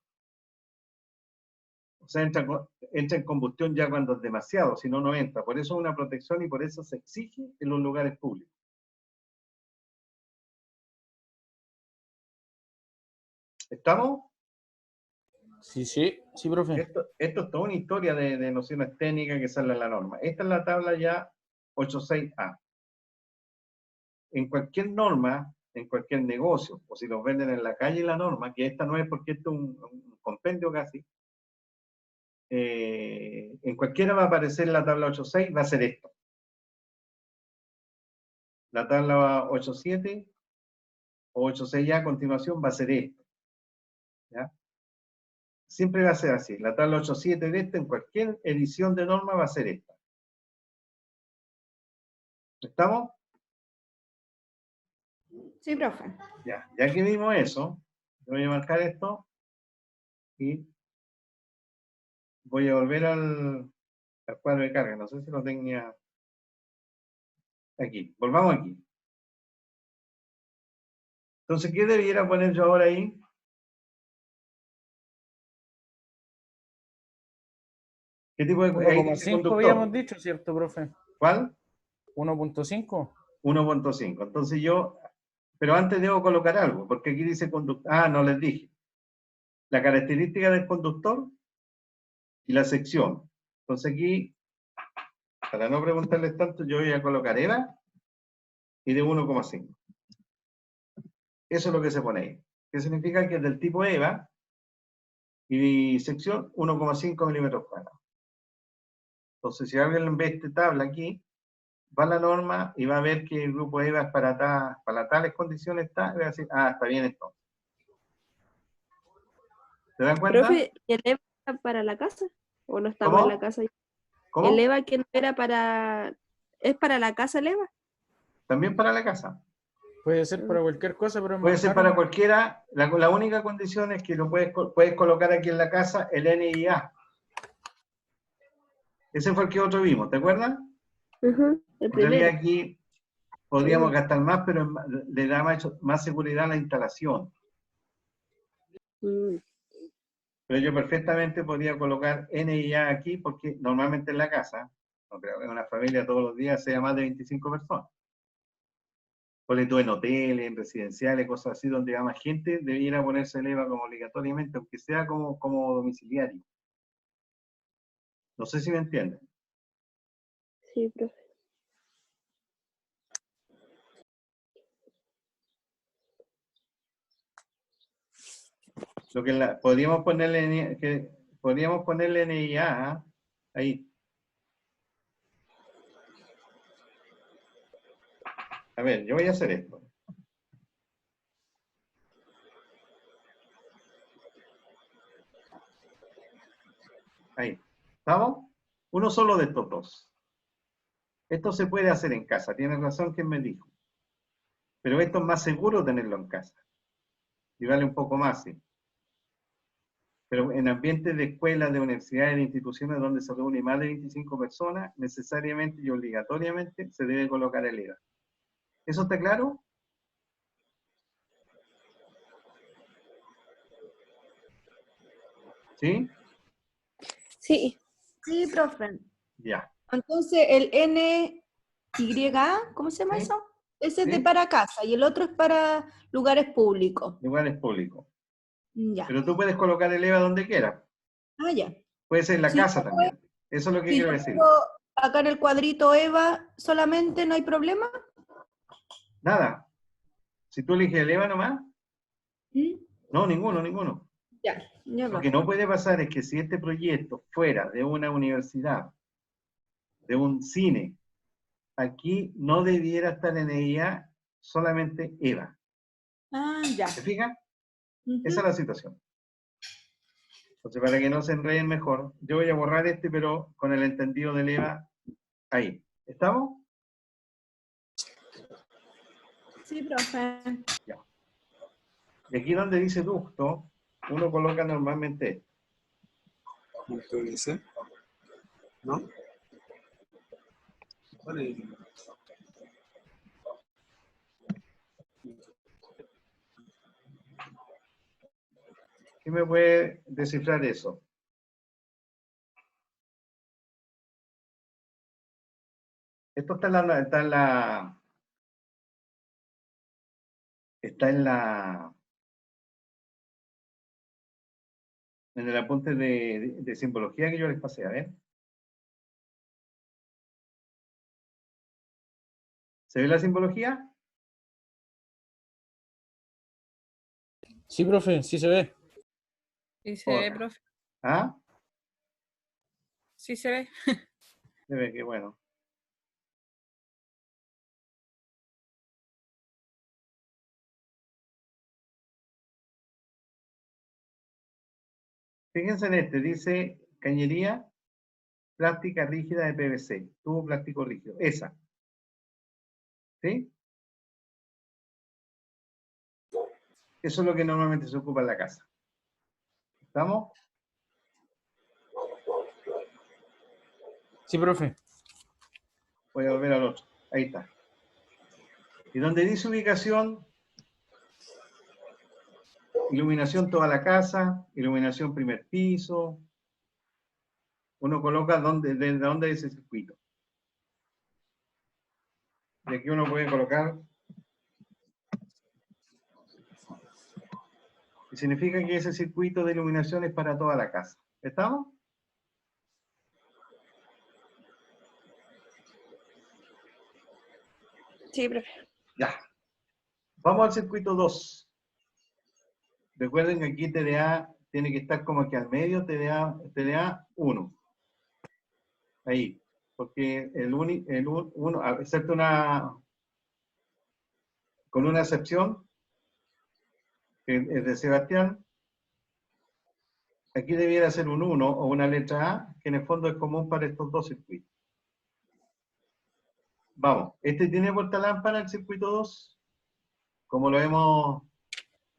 O sea, entra en combustión ya cuando es demasiado, si no, no entra. Por eso es una protección y por eso se exige en los lugares públicos. ¿Estamos? Sí, sí, sí, profe. Esto es toda una historia de nociones técnicas que sale en la norma. Esta es la tabla ya 8.6a. En cualquier norma, en cualquier negocio, o si los venden en la calle la norma, que esta no es porque esto es un compendio casi, en cualquiera va a aparecer la tabla 8.6, va a ser esto. La tabla 8.7 o 8.6a a continuación va a ser esto. ¿Ya? Siempre va a ser así. La tabla 8.7 de esta, en cualquier edición de norma, va a ser esta. ¿Estamos? Sí, profe. Ya que vimos eso, voy a marcar esto y voy a volver al cuadro de carga. No sé si lo tenía aquí. Volvamos aquí. Entonces, ¿qué debiera poner yo ahora ahí? ¿Qué tipo de ahí dice 1,5 conductor? habíamos dicho, ¿cierto, profe? ¿Cuál? 1,5. 1.5. Entonces yo, pero antes debo colocar algo, porque aquí dice conductor. Ah, no les dije. La característica del conductor y la sección. Entonces aquí, para no preguntarles tanto, yo voy a colocar EVA y de 1,5. Eso es lo que se pone ahí. ¿Qué significa? Que es del tipo EVA y sección 1,5 milímetros cuadrados. Entonces, si alguien ve esta tabla aquí, va a la norma y va a ver que el grupo EVA es para tales condiciones está, y va a decir, ah, está bien esto. ¿Se dan cuenta? Profe, ¿y el EVA era para la casa? ¿O no estamos ¿Cómo? en la casa? ¿Cómo? ¿El EVA que no era para... ¿Es para la casa el EVA? También para la casa. Puede ser para cualquier cosa, pero es Puede más ser caro. para cualquiera. La única condición es que lo puedes colocar aquí en la casa el NIA. Ese fue el que otro vimos, ¿te acuerdas? El En realidad primero. aquí podríamos gastar más, pero le da más seguridad a la instalación. Mm. Pero yo perfectamente podría colocar NIA aquí, porque normalmente en la casa, no creo que en una familia todos los días sea más de 25 personas. Ponle tú en hoteles, en residenciales, cosas así, donde va más gente, debiera ponerse el EVA como obligatoriamente, aunque sea como domiciliario. No sé si me entienden. Sí, profe. Lo que podríamos ponerle NIA, ¿ah? Ahí. A ver, yo voy a hacer esto. Ahí. ¿Estamos? Uno solo de estos dos. Esto se puede hacer en casa. Tiene razón quien me dijo. Pero esto es más seguro tenerlo en casa. Y vale un poco más, sí. Pero en ambientes de escuelas, de universidades, de instituciones donde se reúnen más de 25 personas, necesariamente y obligatoriamente se debe colocar el EVA. ¿Eso está claro? ¿Sí? Sí. Sí, profe. Ya. Entonces, el NYA, ¿cómo se llama ¿Sí? eso? Ese es de ¿Sí? para casa y el otro es para lugares públicos. Lugares públicos. Ya. Pero tú puedes colocar el EVA donde quieras. Ah, ya. Puede ser en la Si casa yo, también. Eso es lo que si quiero yo decir. pongo acá en el cuadrito EVA solamente, ¿no hay problema? Nada. Si tú eliges el EVA nomás, ¿Mm? no, ninguno. Ya, ya Lo va. que no puede pasar es que si este proyecto fuera de una universidad, de un cine, aquí no debiera estar en ella solamente EVA. Ah, ya. ¿Se fijan? Ujú. Esa es la situación. Entonces, para que no se enreden mejor, yo voy a borrar este, pero con el entendido del EVA ahí. ¿Estamos? Sí, profe. Ya. Y aquí donde dice ducto, uno coloca normalmente esto. ¿Qué dice? ¿No? Vale. ¿Qué me puede descifrar eso? Esto está en el apunte de simbología que yo les pasé, a ver. ¿Se ve la simbología? Sí, profe, sí se ve. Sí se ve, Otra. profe. ¿Ah? Sí se ve. Se ve que bueno. Fíjense en este, dice cañería plástica rígida de PVC, tubo plástico rígido, esa. ¿Sí? Eso es lo que normalmente se ocupa en la casa. ¿Estamos? Sí, profe. Voy a volver al otro. Ahí está. Y donde dice ubicación, iluminación toda la casa, iluminación primer piso, uno coloca desde dónde es ese circuito. Y aquí uno puede colocar, y significa que ese circuito de iluminación es para toda la casa. ¿Estamos? Sí, profe. Ya. Vamos al circuito 2. Recuerden que aquí TDA tiene que estar como que al medio, TDA 1. Ahí. Porque el uno, excepto con una excepción, que es de Sebastián, aquí debiera ser un 1 o una letra A, que en el fondo es común para estos dos circuitos. Vamos, ¿este tiene portalámpara el circuito 2? Como lo hemos...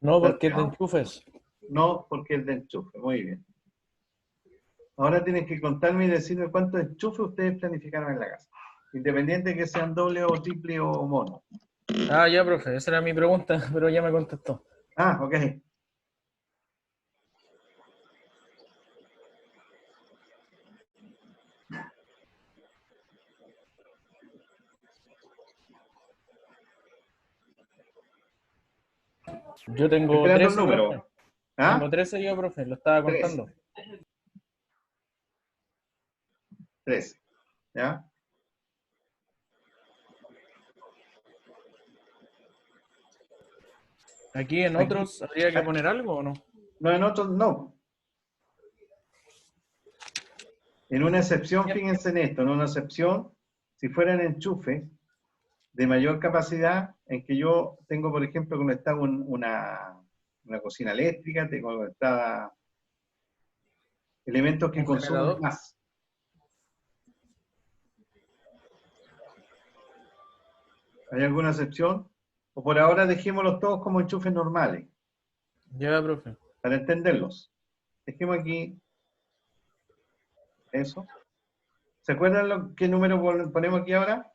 No, porque es de enchufes. No, porque es de enchufe. Muy bien. Ahora tienen que contarme y decirme cuántos enchufes ustedes planificaron en la casa. Independiente de que sean doble o triple o mono. Ah, ya, profe, esa era mi pregunta, pero ya me contestó. Ah, ok. Yo tengo Esperando 13, el número. profe. ¿Ah? Tengo 13 yo, profe, lo estaba 13. contando. 13. ¿Ya? Aquí en otros habría que poner algo o no. No, en otros no. En una excepción, fíjense en esto, en una excepción, si fueran enchufes de mayor capacidad, en que yo tengo, por ejemplo, conectada una cocina eléctrica, tengo conectada elementos que ¿Un consumen generador? más. ¿Hay alguna excepción? O por ahora dejémoslos todos como enchufes normales, Ya, profe. para entenderlos. Dejemos aquí eso. ¿Se acuerdan qué número ponemos aquí ahora?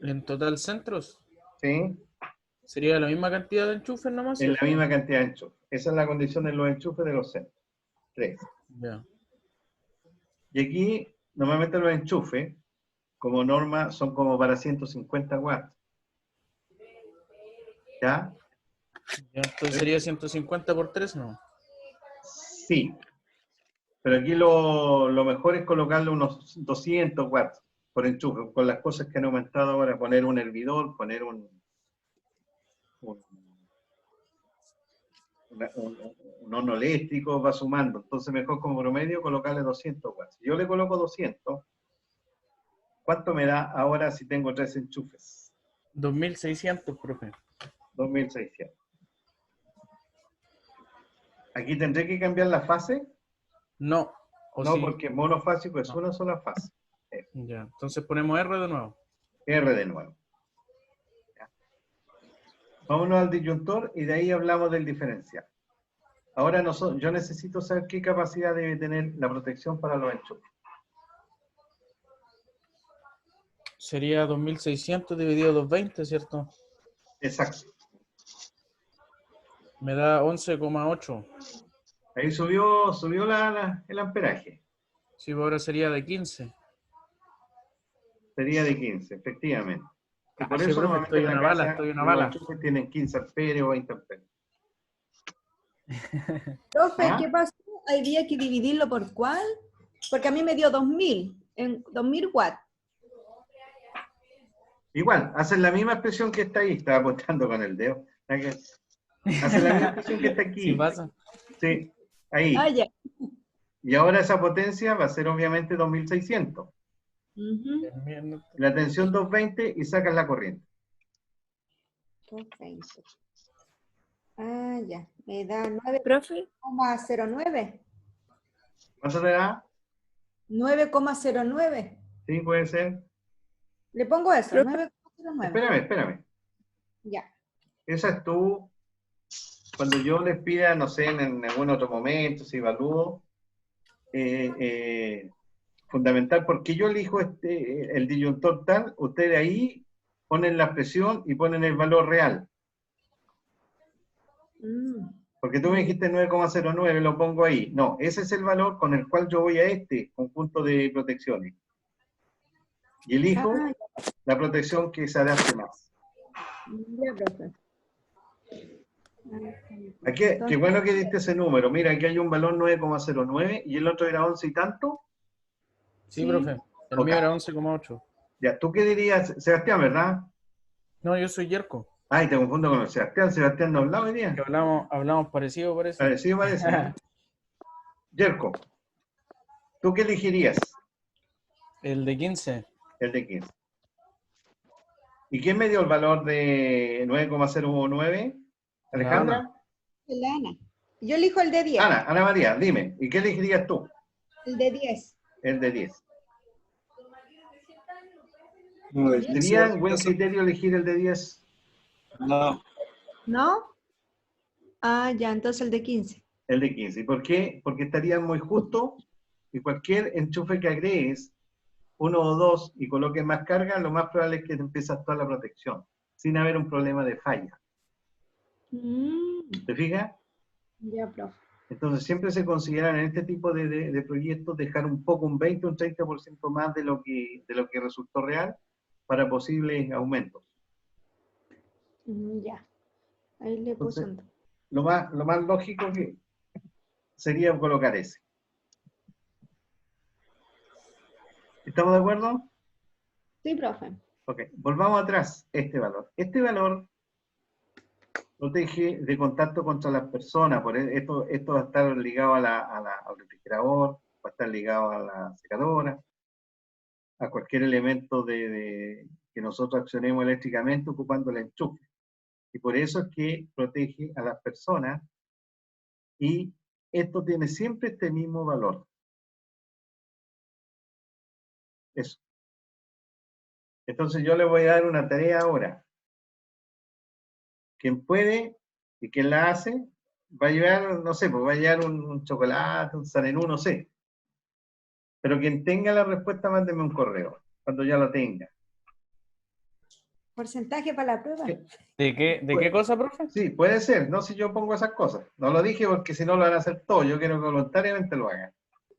En total centros, Sí, ¿sería la misma cantidad de enchufes nomás? en la ¿cierto? misma cantidad de enchufes. Esa es la condición de los enchufes de los centros. 3. Ya. Y aquí, normalmente los enchufes, como norma, son como para 150 watts. ¿Ya? Ya, entonces sería 150 por 3, ¿no? Sí. Pero aquí lo mejor es colocarle unos 200 watts por enchufe, con las cosas que han aumentado ahora, poner un hervidor, poner un horno eléctrico, va sumando. Entonces mejor como promedio colocarle 200 watts. Si yo le coloco 200, ¿cuánto me da ahora si tengo 3 enchufes? 2600, profe. 2600. Aquí tendré que cambiar la fase. No. ¿O No, sí? porque monofásico es No. una sola fase. Ya, entonces ponemos R de nuevo. R de nuevo. ¿Ya? Vámonos al disyuntor y de ahí hablamos del diferencial. Ahora yo necesito saber qué capacidad debe tener la protección para los enchufes. Sería 2600 dividido 220, ¿cierto? Exacto. Me da 11,8. Ahí subió el amperaje. Sí, ahora sería de 15. Sería de 15, efectivamente. Y por Sí, eso profe, normalmente estoy en la una bala, casa estoy una los bala. enchufes tienen 15 amperios o 20 amperios. Profe, ¿Ah? ¿qué pasó? ¿Había que dividirlo por cuál? Porque a mí me dio 2000, en 2000 watts. Igual, hacen la misma expresión que está ahí. Estaba apuntando con el dedo. Hacen la misma expresión que está aquí. Sí pasa. Sí, ahí. Ah, ya. Y ahora esa potencia va a ser obviamente 2600. Ujú. La tensión 220 y sacas la corriente. 220. Ah, ya. Me da Profe, 9,09. ¿Cuánto te da? 9,09. Sí, puede ser. Le pongo eso, Profe. 9,09. Espérame. Ya. Esa es tú. Cuando yo les pida, no sé, en algún otro momento, si evalúo, fundamental, porque yo elijo el disyuntor tal, ustedes ahí ponen la presión y ponen el valor real. Porque tú me dijiste 9,09, lo pongo ahí. No, ese es el valor con el cual yo voy a este conjunto de protecciones. Y elijo la protección que se adapte más. Ya, profe. Aquí, qué bueno que diste ese número. Mira, aquí hay un valor 9,09 y el otro era 11 y tanto. Sí, profe. El Ok. mío era 11,8. Ya, ¿tú qué dirías? Sebastián, ¿verdad? No, yo soy Yerko. Ay, te confundo con el Sebastián. Sebastián no hablaba hoy día. Que hablamos parecido, parece. Parecido parece, ¿no? Yerko, ¿tú qué elegirías? El de 15. El de 15. ¿Y quién me dio el valor de 9,019? ¿Alejandra? La Ana. Yo elijo el de 10. Ana María, dime, ¿y qué elegirías tú? El de 10. El de 10. No, de ¿Sería 15, un buen criterio elegir el de 10? No. ¿No? Ah, ya, entonces el de 15. El de 15. ¿Y por qué? Porque estaría muy justo y cualquier enchufe que agregues, 1 o 2, y coloques más carga, lo más probable es que te empiezas toda la protección, sin haber un problema de falla. ¿Te fijas? Ya, profe. Entonces siempre se consideran en este tipo de proyectos dejar un poco, un 20, un 30% más de lo que resultó real para posibles aumentos. Ya. Ahí le puse Entonces, lo más lógico que sería colocar ese. ¿Estamos de acuerdo? Sí, profe. Ok, volvamos atrás. Este valor protege de contacto contra las personas. Esto va a estar ligado al refrigerador, va a estar ligado a la secadora, a cualquier elemento que nosotros accionemos eléctricamente ocupando el enchufe. Y por eso es que protege a las personas y esto tiene siempre este mismo valor. Eso. Entonces yo le voy a dar una tarea ahora. Quien puede y quien la hace, va a llevar, no sé, pues va a llevar un chocolate, un sanenú, no sé. Pero quien tenga la respuesta, mándeme un correo, cuando ya la tenga. ¿Porcentaje para la prueba? ¿De qué cosa, profe? Sí, puede ser, no si yo pongo esas cosas. No lo dije porque si no lo van a hacer todo, yo quiero que voluntariamente lo hagan.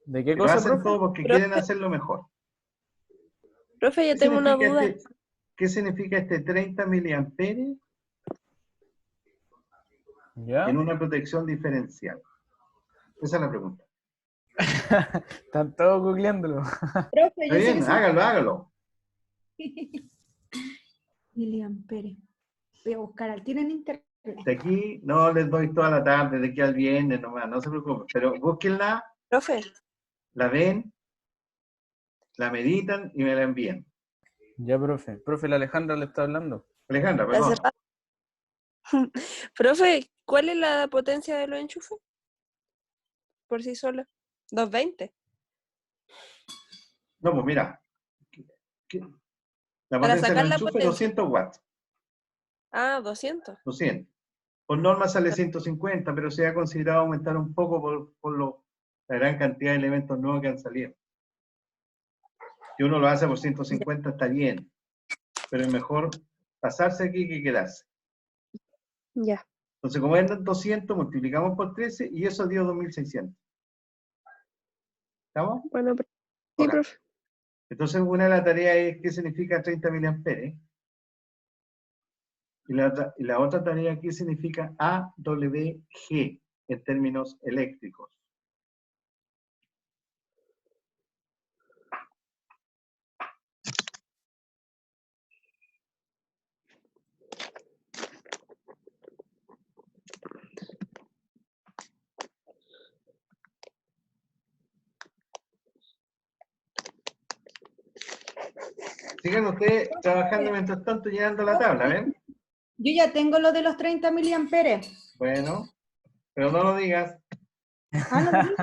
¿De qué Lo cosa, hacen profe? todo porque quieren hacerlo mejor. Profe, yo ¿Qué tengo una significa duda. ¿Qué significa este 30 miliamperes ¿Ya? en una protección diferencial? Esa es la pregunta. Están todos googleándolo. Profe, Está bien, hágalo. Miliamperes. Voy a buscar al tiro en internet. De aquí no les doy toda la tarde, de aquí al viernes nomás, no se preocupen. Pero búsquenla, Profe, la ven, la meditan y me la envían. Ya, profe. Profe, la Alejandra le está hablando. Alejandra, la perdón. profe, ¿cuál es la potencia de los enchufes? Por sí sola. 220. No, pues mira. La Para potencia sacar del la enchufe, potencia. 200 watts. Ah, 200. 200. Por norma sale 150, pero se ha considerado aumentar un poco por la gran cantidad de elementos nuevos que han salido. Si uno lo hace por 150 está bien, pero es mejor pasarse aquí que quedarse. Ya. Entonces, como eran 200, multiplicamos por 13 y eso dio 2600. ¿Estamos? Bueno, sí, Ok. profe. Entonces, una de las tareas es qué significa 30 miliamperes. Y la otra tarea, ¿qué significa AWG en términos eléctricos? Sigan ustedes trabajando mientras tanto llenando la tabla, ¿ven? Yo ya tengo lo de los 30 miliamperes. Bueno, pero no lo digas. Ah, no lo digo.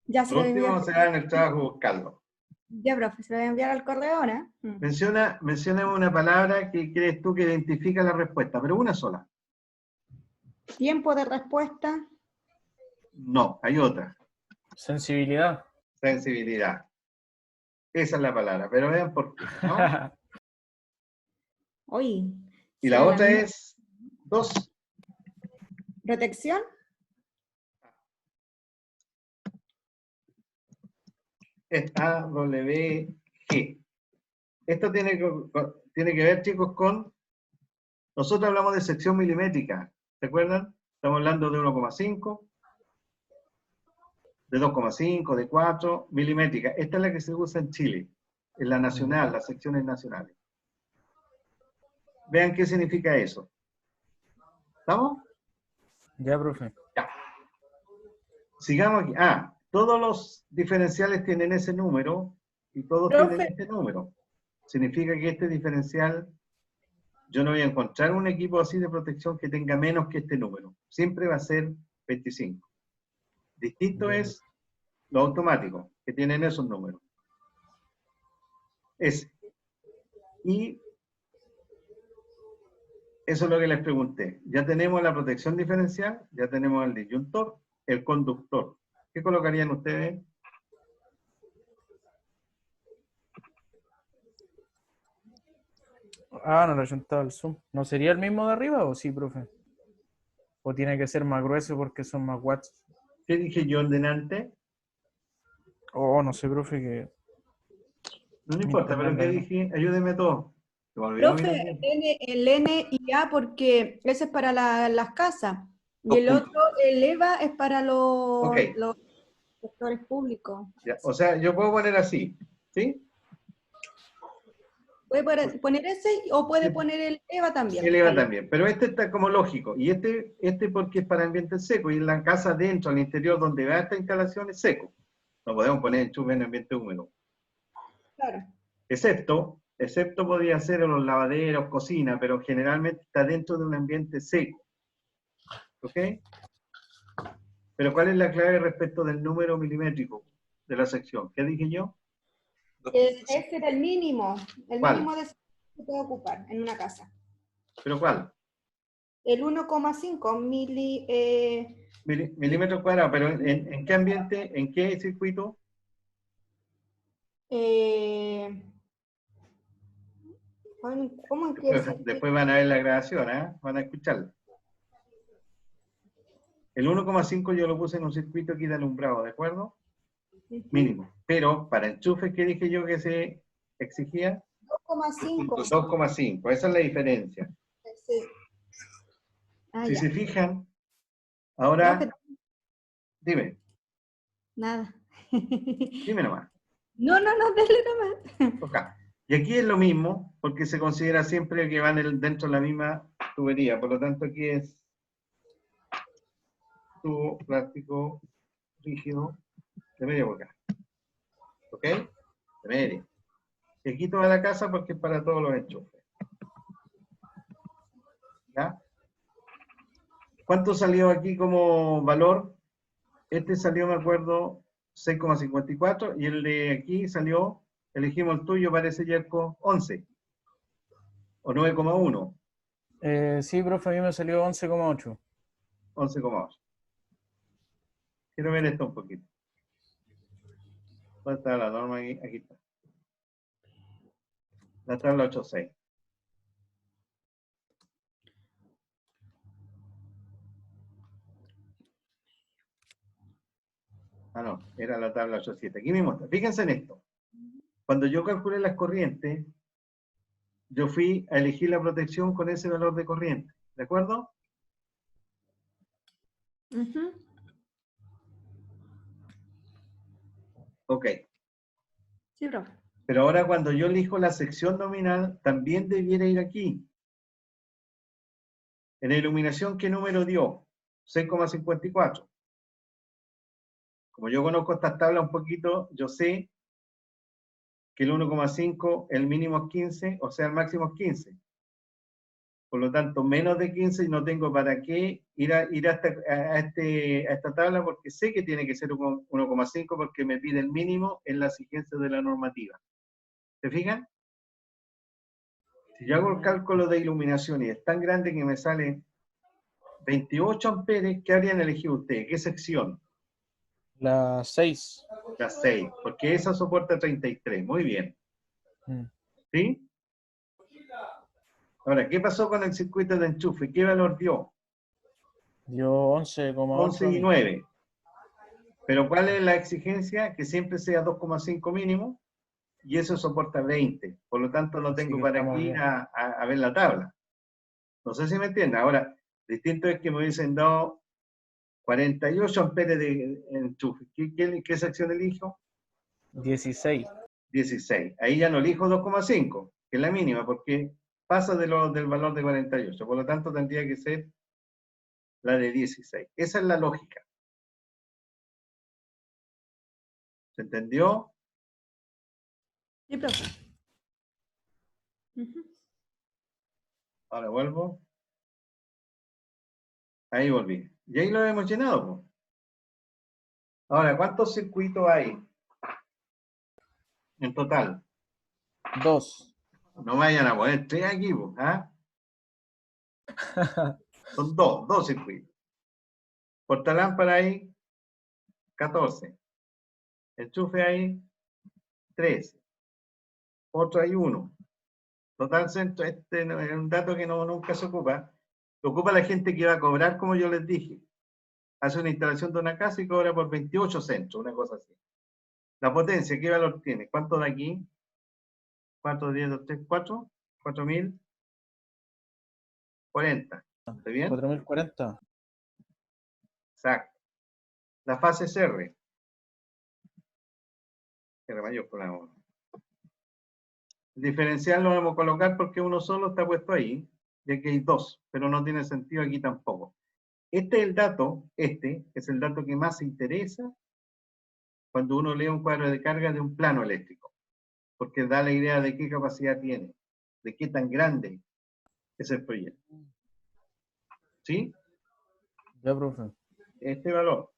Ya se Por lo voy a último, enviar. se hagan el trabajo buscarlo. Ya, profe, se lo voy a enviar al correo ahora. Menciona una palabra que crees tú que identifica la respuesta, pero una sola. Tiempo de respuesta. No, hay otra. Sensibilidad. Sensibilidad. Esa es la palabra, pero vean por qué, ¿no? Oye. Y la otra es 2. ¿Protección? Es AWG. Esto tiene que ver, chicos, con... Nosotros hablamos de sección milimétrica, ¿se acuerdan? Estamos hablando de 1,5, de 2,5, de 4, milimétrica. Esta es la que se usa en Chile, en la nacional, las secciones nacionales. Vean qué significa eso. ¿Estamos? Ya, profe. Ya. Sigamos aquí. Todos los diferenciales tienen ese número y todos tienen este número. Significa que este diferencial, yo no voy a encontrar un equipo así de protección que tenga menos que este número. Siempre va a ser 25. Distinto es lo automático, que tienen esos números. Y eso es lo que les pregunté. Ya tenemos la protección diferencial, ya tenemos el disyuntor, el conductor. ¿Qué colocarían ustedes? No le he juntado el zoom. ¿No sería el mismo de arriba o sí, profe? ¿O tiene que ser más grueso porque son más watts? ¿Qué dije yo en delante? No sé, profe, que... No importa, pero ¿qué dije? Ayúdenme a todos. Profe, el N y A porque ese es para las casas. Y el otro, el EVA, es para los sectores públicos. Ya, o sea, yo puedo poner así, ¿sí? Puede poner ese o puede poner el EVA también. El EVA también, pero este está como lógico. Y este porque es para ambiente seco. Y en la casa dentro, al interior, donde va esta instalación, es seco. No podemos poner enchufe en ambiente húmedo. Claro. Excepto podría ser en los lavaderos, cocina, pero generalmente está dentro de un ambiente seco. ¿Ok? Pero ¿cuál es la clave respecto del número milimétrico de la sección? ¿Qué dije yo? Ese era el mínimo. El ¿Cuál? mínimo de que se puede ocupar en una casa. ¿Pero cuál? El 1,5 milímetros cuadrados, pero ¿en qué ambiente? ¿En qué circuito? ¿Cómo en qué circuito? Después van a ver la grabación, van a escucharla. El 1,5 yo lo puse en un circuito aquí de alumbrado, ¿de acuerdo? Mínimo. Pero para enchufes, ¿qué dije yo que se exigía? 2,5. 2,5, esa es la diferencia. Sí. Si se fijan, ahora, dime. Nada. Dime nomás. No, dale nomás. Ok. Y aquí es lo mismo, porque se considera siempre que van dentro de la misma tubería, por lo tanto aquí es tubo plástico rígido de media boca. ¿Ok? De media. Y aquí toda la casa porque es para todos los enchufes. ¿Ya? ¿Cuánto salió aquí como valor? Este salió, me acuerdo, 6,54 y el de aquí salió, elegimos el tuyo, parece Yerko, 11 o 9,1. Sí, profe, a mí me salió 11,8. 11,8. Quiero ver esto un poquito. ¿Dónde está la norma? Aquí está. La tabla 8.6. No, era la tabla 8.7. Aquí mismo está. Fíjense en esto. Cuando yo calculé las corrientes, yo fui a elegir la protección con ese valor de corriente. ¿De acuerdo? Ok. Sí, profe. Pero ahora cuando yo elijo la sección nominal, también debiera ir aquí. En la iluminación, ¿qué número dio? 6,54. Como yo conozco estas tablas un poquito, yo sé que el 1,5, el mínimo es 15, o sea, el máximo es 15. Por lo tanto, menos de 15 y no tengo para qué ir a esta tabla porque sé que tiene que ser 1,5 porque me pide el mínimo en la exigencia de la normativa. ¿Se fijan? Si yo hago el cálculo de iluminación y es tan grande que me sale 28 amperes, ¿qué habrían elegido ustedes? ¿Qué sección? La 6. La 6, porque esa soporta 33. Muy bien. ¿Sí? Ahora, ¿qué pasó con el circuito de enchufe? ¿Qué valor dio? Dio 11,8. 11 y 9. Pero ¿cuál es la exigencia? Que siempre sea 2,5 mínimo, y eso soporta 20. Por lo tanto, no tengo para aquí a ver la tabla. No sé si me entienden. Ahora, distinto es que me dicen, no, 48 amperes de enchufe. ¿Qué sección elijo? 16. 16. Ahí ya no elijo 2,5, que es la mínima, porque pasa del valor de 48. Por lo tanto, tendría que ser la de 16. Esa es la lógica. ¿Se entendió? Sí, profe. Ujú. Ahora vuelvo. Ahí volví. Y ahí lo hemos llenado, po. Ahora, ¿cuántos circuitos hay en total? 2. No vayan a poner 3 aquí, po, ¿ah? Son dos circuitos. Portalámpara hay 14. Enchufe hay 13. Otro hay 1. Total centro, este es un dato que nunca se ocupa. Lo ocupa la gente que va a cobrar, como yo les dije. Hace una instalación de una casa y cobra por 28 centros, una cosa así. La potencia, ¿qué valor tiene? ¿Cuánto de aquí? 4, 10, 2, 3, 4. 4040. ¿Está bien? 4040. Exacto. La fase R. R mayúscula 1. El diferencial lo vamos a colocar porque uno solo está puesto ahí, y aquí hay 2, pero no tiene sentido aquí tampoco. Este es el dato, este es el dato que más interesa cuando uno lee un cuadro de carga de un plano eléctrico, porque da la idea de qué capacidad tiene, de qué tan grande es el proyecto. ¿Sí? Ya, profe. Este valor.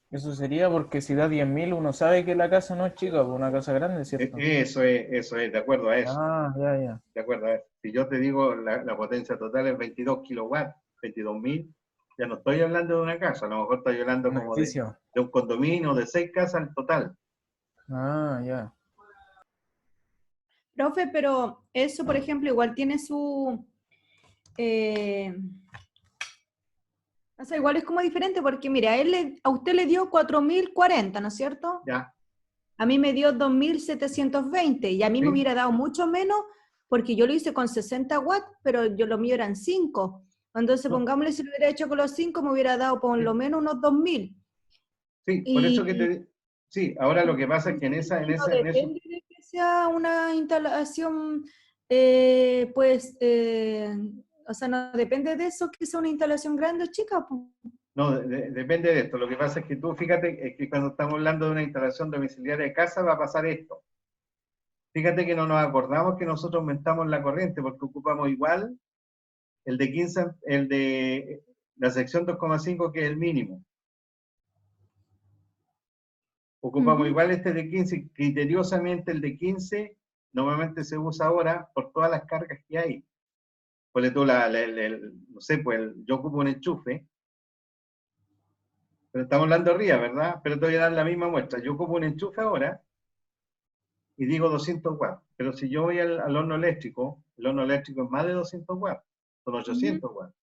Eso sería porque si da 10.000 uno sabe que la casa no es chica, pues una casa grande, ¿cierto? Eso es, de acuerdo a eso. Ah, ya. De acuerdo a eso. Si yo te digo la potencia total es 22 kilowatts, 22.000, ya no estoy hablando de una casa, a lo mejor estoy hablando Un como edificio. de un condominio, de 6 casas en total. Ah, ya. Profe, pero eso, por ejemplo, igual tiene su... o sea, igual es como diferente porque, mira, a usted le dio 4.040, ¿no es cierto? Ya. A mí me dio 2.720 y a mí me hubiera dado mucho menos porque yo lo hice con 60 watts, pero lo mío eran 5. Entonces, pongámosle, si lo hubiera hecho con los 5, me hubiera dado por lo menos unos 2.000. Sí, por eso que te... Sí, ahora lo que pasa es que en eso... Depende de que sea una instalación, o sea, no depende de eso que sea una instalación grande o chica. Pues. No, depende de esto. Lo que pasa es que tú, fíjate, es que cuando estamos hablando de una instalación domiciliaria de casa va a pasar esto. Fíjate que no nos acordamos que nosotros aumentamos la corriente porque ocupamos igual el de 15, el de la sección 2,5 que es el mínimo. Ocupamos igual este de 15, criteriosamente el de 15 normalmente se usa ahora por todas las cargas que hay. Ponle tú no sé, pues yo ocupo un enchufe, pero estamos hablando arriba, ¿verdad? Pero te voy a dar la misma muestra. Yo ocupo un enchufe ahora y digo 200 watts, pero si yo voy al horno eléctrico, el horno eléctrico es más de 200 watts, son 800 watts.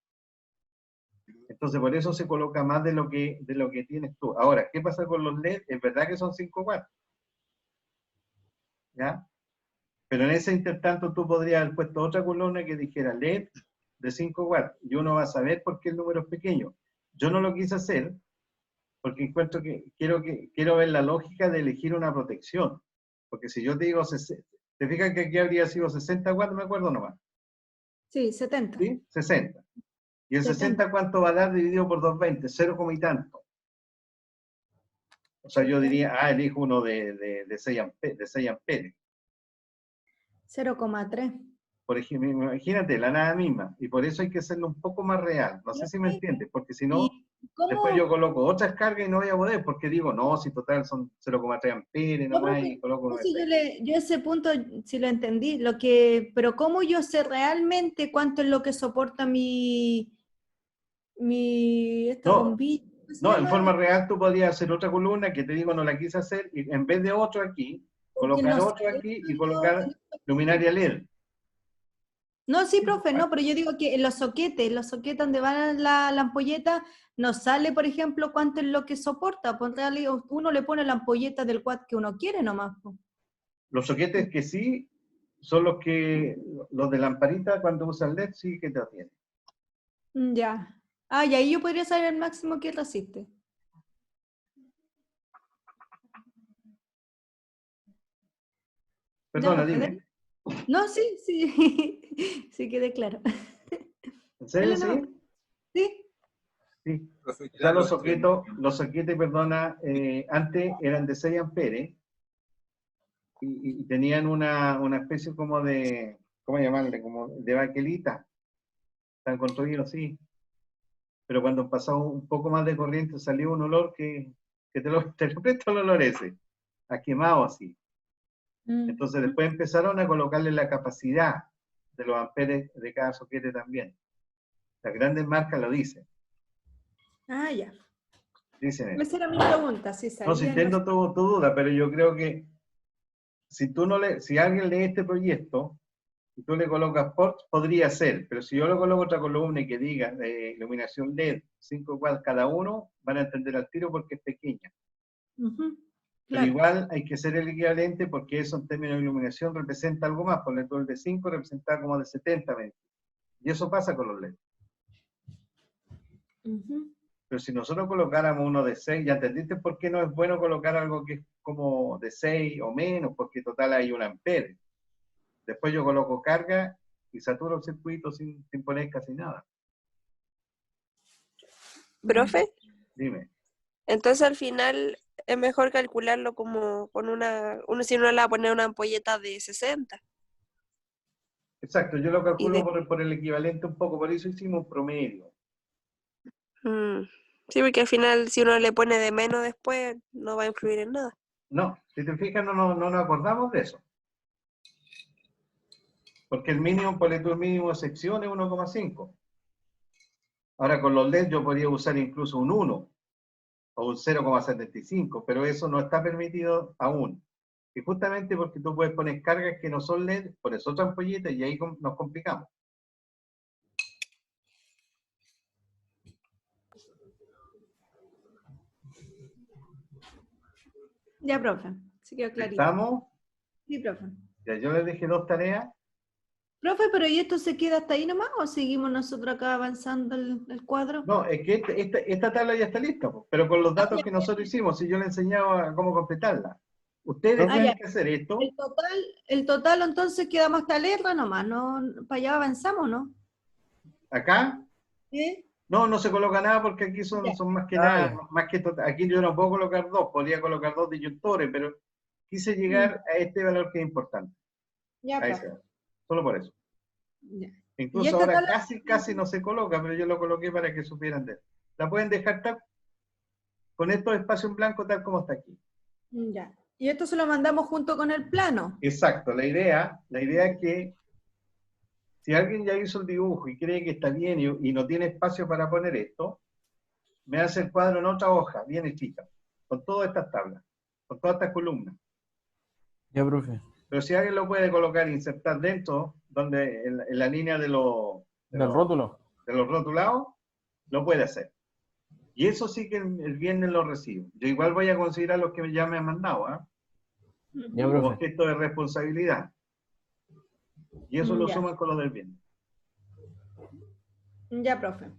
Entonces, por eso se coloca más de lo que tienes tú. Ahora, ¿qué pasa con los LED? Es verdad que son 5 watts. ¿Ya? Pero en ese intertanto tú podrías haber puesto otra columna que dijera LED de 5 watts. Y uno va a saber por qué el número es pequeño. Yo no lo quise hacer porque encuentro que quiero ver la lógica de elegir una protección. Porque si yo te digo, ¿te fijas que aquí habría sido 60 watts? Me acuerdo nomás. Sí, 70. ¿Sí? 60. ¿Y el 60 cuánto va a dar dividido por 220? 0, y tanto. O sea, yo diría, elijo uno de 6 amperes. 0,3. Por ejemplo, imagínate, la nada misma. Y por eso hay que hacerlo un poco más real. No sé si me entiendes, porque si no, después yo coloco otras cargas y no voy a poder, porque digo, no, si total son 0,3 amperes nomás y coloco uno de sí, yo ese punto sí lo entendí, pero ¿cómo yo sé realmente cuánto es lo que soporta esta bombilla? No, en forma real tú podrías hacer otra columna que te digo no la quise hacer y en vez de otro aquí, colocar otro aquí y colocar luminaria LED. No, sí, profe, no, pero yo digo que en los soquetes donde van la ampolleta, nos sale, por ejemplo, cuánto es lo que soporta. Pues, en realidad, uno le pone la ampolleta del quad que uno quiere nomás. Pues. Los soquetes que sí son los de lamparita cuando usan LED sí que te atienden. Ya. Ah, y ahí yo podría saber el máximo que resiste. Perdona, Ya, profe, dime. no, sí, sí quedé claro. ¿En serio, Dale, no. sí? Sí. Sí. Profe, O sea, claro, los soquetes, perdona, antes eran de 6 amperes y tenían una especie como de, ¿cómo llamarle? Como de baquelita. Están construidos así. Pero cuando pasaba un poco más de corriente salió un olor que te lo presto el olor ese, a quemado así. Entonces después empezaron a colocarle la capacidad de los amperes de cada soquete también. Las grandes marcas lo dicen. Ah, ya. Dicen eso. Esa era mi pregunta, si No, sabían. si entiendo tu duda, pero yo creo que si alguien lee este proyecto y tú le colocas ports, podría ser, pero si yo le coloco otra columna y que diga iluminación LED, 5 watts cada uno, van a entender al tiro porque es pequeña. Ujú, Pero claro. igual hay que ser el equivalente porque eso en términos de iluminación representa algo más, por ejemplo el de 5 representa como de 70 metros. Y eso pasa con los LED. Ujú. Pero si nosotros colocáramos uno de 6, ya entendiste por qué no es bueno colocar algo que es como de 6 o menos, porque total hay un ampere. Después yo coloco carga y saturo el circuito sin poner casi nada. Profe, Dime. entonces al final es mejor calcularlo como con si uno le va a poner una ampolleta de 60. Exacto, yo lo Y calculo de, por el equivalente un poco, por eso hicimos un promedio. Sí, porque al final si uno le pone de menos después no va a influir en nada. No, si te fijas no nos acordamos de eso. Porque el mínimo, ponle tú el mínimo de sección es 1,5. Ahora con los LED yo podría usar incluso un 1 o un 0,75, pero eso no está permitido aún. Y justamente porque tú puedes poner cargas que no son LED, pones otra ampolleta y ahí nos complicamos. Ya, profe. Se quedó clarito. ¿Estamos? Sí, profe. Ya yo les dejé 2 tareas. Profe, ¿pero y esto se queda hasta ahí nomás o seguimos nosotros acá avanzando el cuadro? No, es que esta tabla ya está lista, pues, pero con los datos que nosotros hicimos, si yo le enseñaba cómo completarla. Ustedes Ah, tienen ya. que hacer esto. El total entonces queda más caleta nomás, no, para allá avanzamos, ¿no? Acá, ¿Sí? no se coloca nada porque aquí son Ya. más que Ah, nada, ya. más que aquí yo no puedo colocar 2, podría colocar 2 disyuntores, pero quise llegar a este valor que es importante. Ya, A ese profe. valor. Solo por eso. Ya. Incluso esta ahora tabla? casi no se coloca, pero yo lo coloqué para que supieran de él. La pueden dejar con estos espacios en blanco tal como está aquí. Ya. Y esto se lo mandamos junto con el plano. Exacto, la idea es que si alguien ya hizo el dibujo y cree que está bien y no tiene espacio para poner esto, me hace el cuadro en otra hoja, bien hechita, con todas estas tablas, con todas estas columnas. Ya, profe. Pero si alguien lo puede colocar e insertar dentro, donde en la línea de los Rótulo. rotulados, lo puede hacer. Y eso sí que el viernes lo recibo. Yo igual voy a considerar los que ya me han mandado, Ya, como profe. gesto de responsabilidad. Y eso lo Ya. suman con los del viernes. Ya, profe.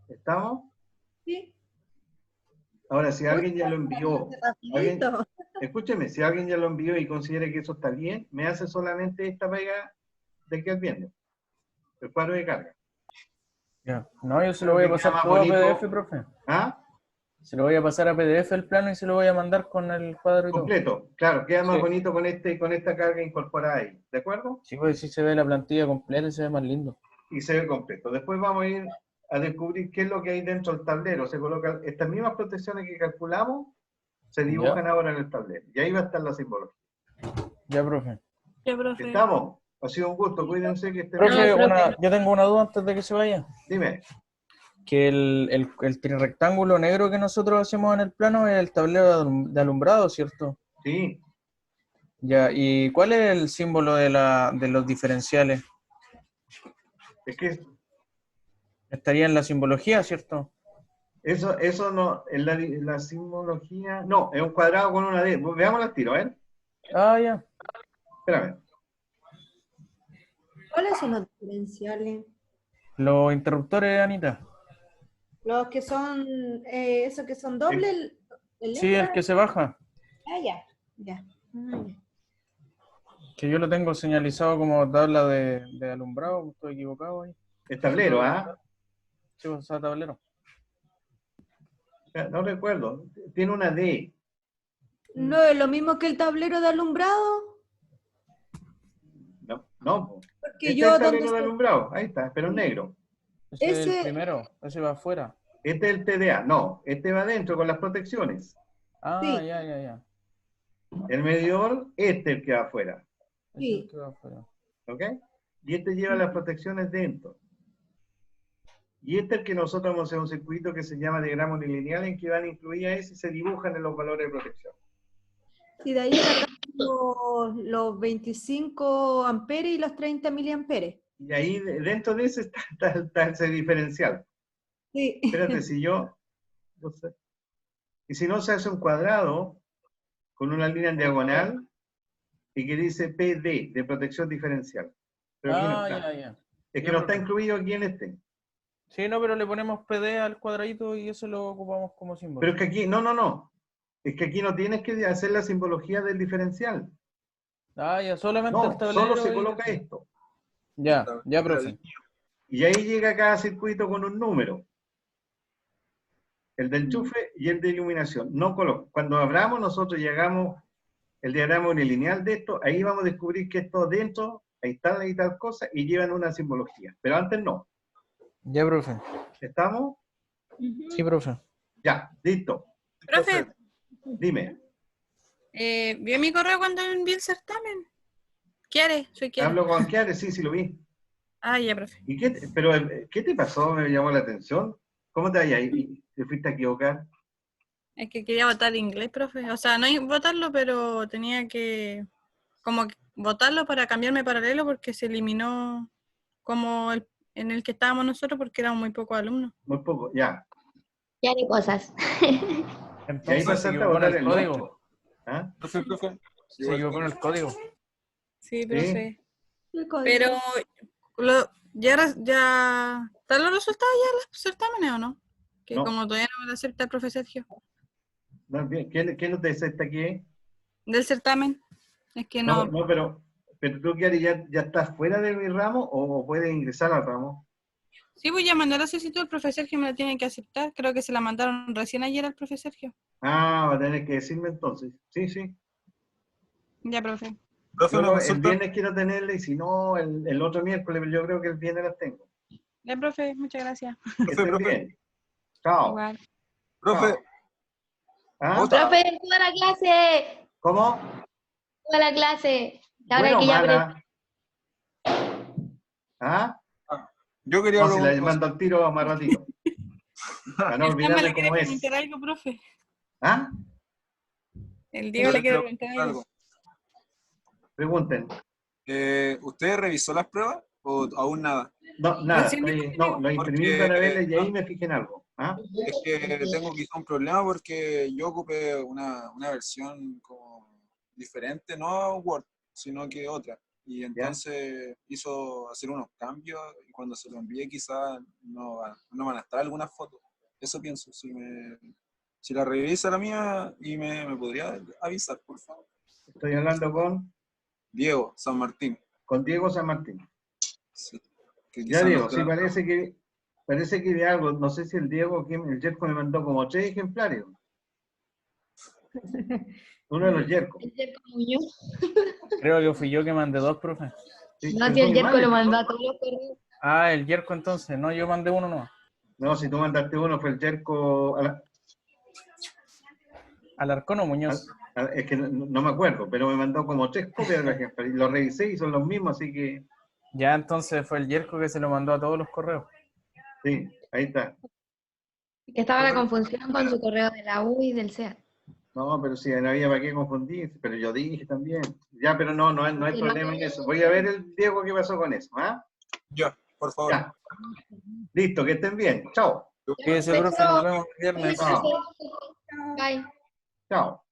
¿Estamos? Sí. Ahora, si alguien ya lo envió, Rapidito. escúcheme, si alguien ya lo envió y considera que eso está bien, me hace solamente esta pega de que es viernes. El cuadro de carga. Ya. No, yo se Creo lo voy a que queda pasar más todo a bonito. PDF, profe. ¿Ah? Se lo voy a pasar a PDF el plano y se lo voy a mandar con el cuadro y todo. Completo. Claro, queda más Sí. bonito con esta carga incorporada ahí. ¿De acuerdo? Sí, pues sí se ve la plantilla completa y se ve más lindo. Y se ve completo. Después vamos a ir a descubrir qué es lo que hay dentro del tablero. Se colocan estas mismas protecciones que calculamos, se dibujan ahora en el tablero. Y ahí va a estar la simbología. Ya, profe. Ya, profe. ¿Estamos? Ha sido un gusto. Cuídense que estén Profe, bien. yo tengo una duda antes de que se vaya. Dime. Que el rectángulo negro que nosotros hacemos en el plano es el tablero de alumbrado, ¿cierto? Sí. Ya, ¿y cuál es el símbolo de los diferenciales? Es que Estaría en la simbología, ¿cierto? eso no, en la simbología, no, es un cuadrado con una D. Veamos las tiro, a ver. Ah, ya. Espérame. ¿Cuáles son los diferenciales? Los interruptores, Anita. Los que son, esos que son dobles. Sí, el que se baja. Ah, ya. Ya. Ah, ya. Que yo lo tengo señalizado como tabla de alumbrado, estoy equivocado ahí. El tablero, ¿ah? Sí, pues, esa tablero. No recuerdo. Tiene una D. ¿No es lo mismo que el tablero de alumbrado? No. Porque Este yo es el donde tablero de estoy- alumbrado. Ahí está, pero en negro. Ese es el Ese- primero, ese va afuera. Este es el TDA. No, este va adentro con las protecciones. Ah, Sí. ya. El medidor, este es el que va afuera. Ese Sí. es el que va afuera. ¿Ok? Y este lleva las protecciones dentro. Y este es el que nosotros vamos a hacer un circuito que se llama diagrama unilineal en que van incluidas ese y se dibujan en los valores de protección. Sí, de ahí sacamos los 25 amperes y los 30 miliamperes. Y ahí dentro de ese está ese diferencial. Sí. Espérate, si yo... no sé. Y si no se hace un cuadrado con una línea en diagonal y que dice PD, de protección diferencial. Pero aquí no Ah, está. ya. Es que Ya, no está perfecto. incluido aquí en este. Sí, no, pero le ponemos PD al cuadradito y eso lo ocupamos como símbolo. Pero es que aquí, no. Es que aquí no tienes que hacer la simbología del diferencial. Ah, ya, solamente No, el tablero. solo se y- coloca esto. Ya, profe. Y ahí llega cada circuito con un número. El del enchufe y el de iluminación. No coloco. Cuando abramos, nosotros llegamos el diagrama unilineal de esto, ahí vamos a descubrir que esto dentro, ahí tal cosa, y llevan una simbología. Pero antes no. Ya, profe. ¿Estamos? Sí, profe. Ya, listo. Profe, Dime. ¿vio mi correo cuando envié el certamen? ¿Quiere? Soy Kiara. Hablo con Kiara, sí, lo vi. Ah, ya, profe. ¿Y qué te pasó? Me llamó la atención. ¿Cómo te vayas ahí? ¿Te fuiste a equivocar? Es que quería votar inglés, profe. O sea, no votarlo, pero tenía que votarlo para cambiarme paralelo porque se eliminó como en el que estábamos nosotros porque éramos muy pocos alumnos. Muy poco, ya. Ya de cosas. Y ahí Entonces se pasaste a equivocó en votar el el código. nuestro. ¿Ah? Profe. Se equivocó en el código. Sí, profe. El código. Pero ya están los resultados ya de los certámenes, ¿o no? Que No. como todavía no me lo acepta el profe Sergio. No, bien. ¿Quién no te acepta aquí? Del certamen. Es que No, no. pero tú, Kiara, ¿ya estás fuera de mi ramo o puedes ingresar al ramo? Sí, voy a mandar la solicitud, el profe Sergio me la tiene que aceptar. Creo que se la mandaron recién ayer al profe Sergio. Ah, va a tener que decirme entonces. Sí. Ya, profe. Profe, Yo una el consulta. viernes quiero tenerla y si no, el otro miércoles, yo creo que el viernes las tengo. Ya, profe, muchas gracias. Que estén Profe. bien. Chao. Igual. Profe, ¿Ah? Profe, toda la clase. ¿Cómo? Toda la clase. Ahora Bueno, que ya mala. ¿Ah? yo quería No, si la preguntar. mando al tiro más ratito. Para no El Diego olvidarme le quiere cómo es. preguntar algo, profe. ¿Ah? El Diego le quiere preguntar algo. algo. Pregunten. ¿Usted revisó las pruebas o aún nada? No, nada. Recién No, lo imprimí Porque- para verle y ahí me fijé en algo. ¿Ah? Es que tengo quizá un problema porque yo ocupé una versión como diferente, no Word, sino que otra. Y entonces hizo hacer unos cambios y cuando se lo envié quizá no van a estar algunas fotos. Eso pienso. Si la revisa la mía y me podría avisar, por favor. Estoy hablando con Diego San Martín. Diego San Martín. Sí. Que Ya quizá no Diego, esté- sí, parece que de algo, no sé si el Diego, el Jerko me mandó como 3 ejemplares. Uno de los Jerko. El Yerko Muñoz. Creo que fui yo que mandé 2, profe. Sí, No, pero si el muy Yerko mal. lo mandó a todos los correos. Ah, el Yerko entonces. No, yo mandé uno no. No, si tú mandaste uno fue el Jerko. Alarcón o Muñoz. Es que no me acuerdo, pero me mandó como 3 copias de los ejemplares. Y los revisé y son los mismos, así que Ya entonces fue el Yerko que se lo mandó a todos los correos. sí, ahí está. Que estaba la confusión con su correo de la U y del SEAT. No, pero sí, no había para qué confundir, pero yo dije también. Ya, pero no hay problema en eso. Voy a ver el Diego qué pasó con eso. ¿Ah? Ya. por favor. Ya. Listo, que estén bien. Chao. Cuídense, profe, nos vemos el viernes. Chao. Bye. Chao.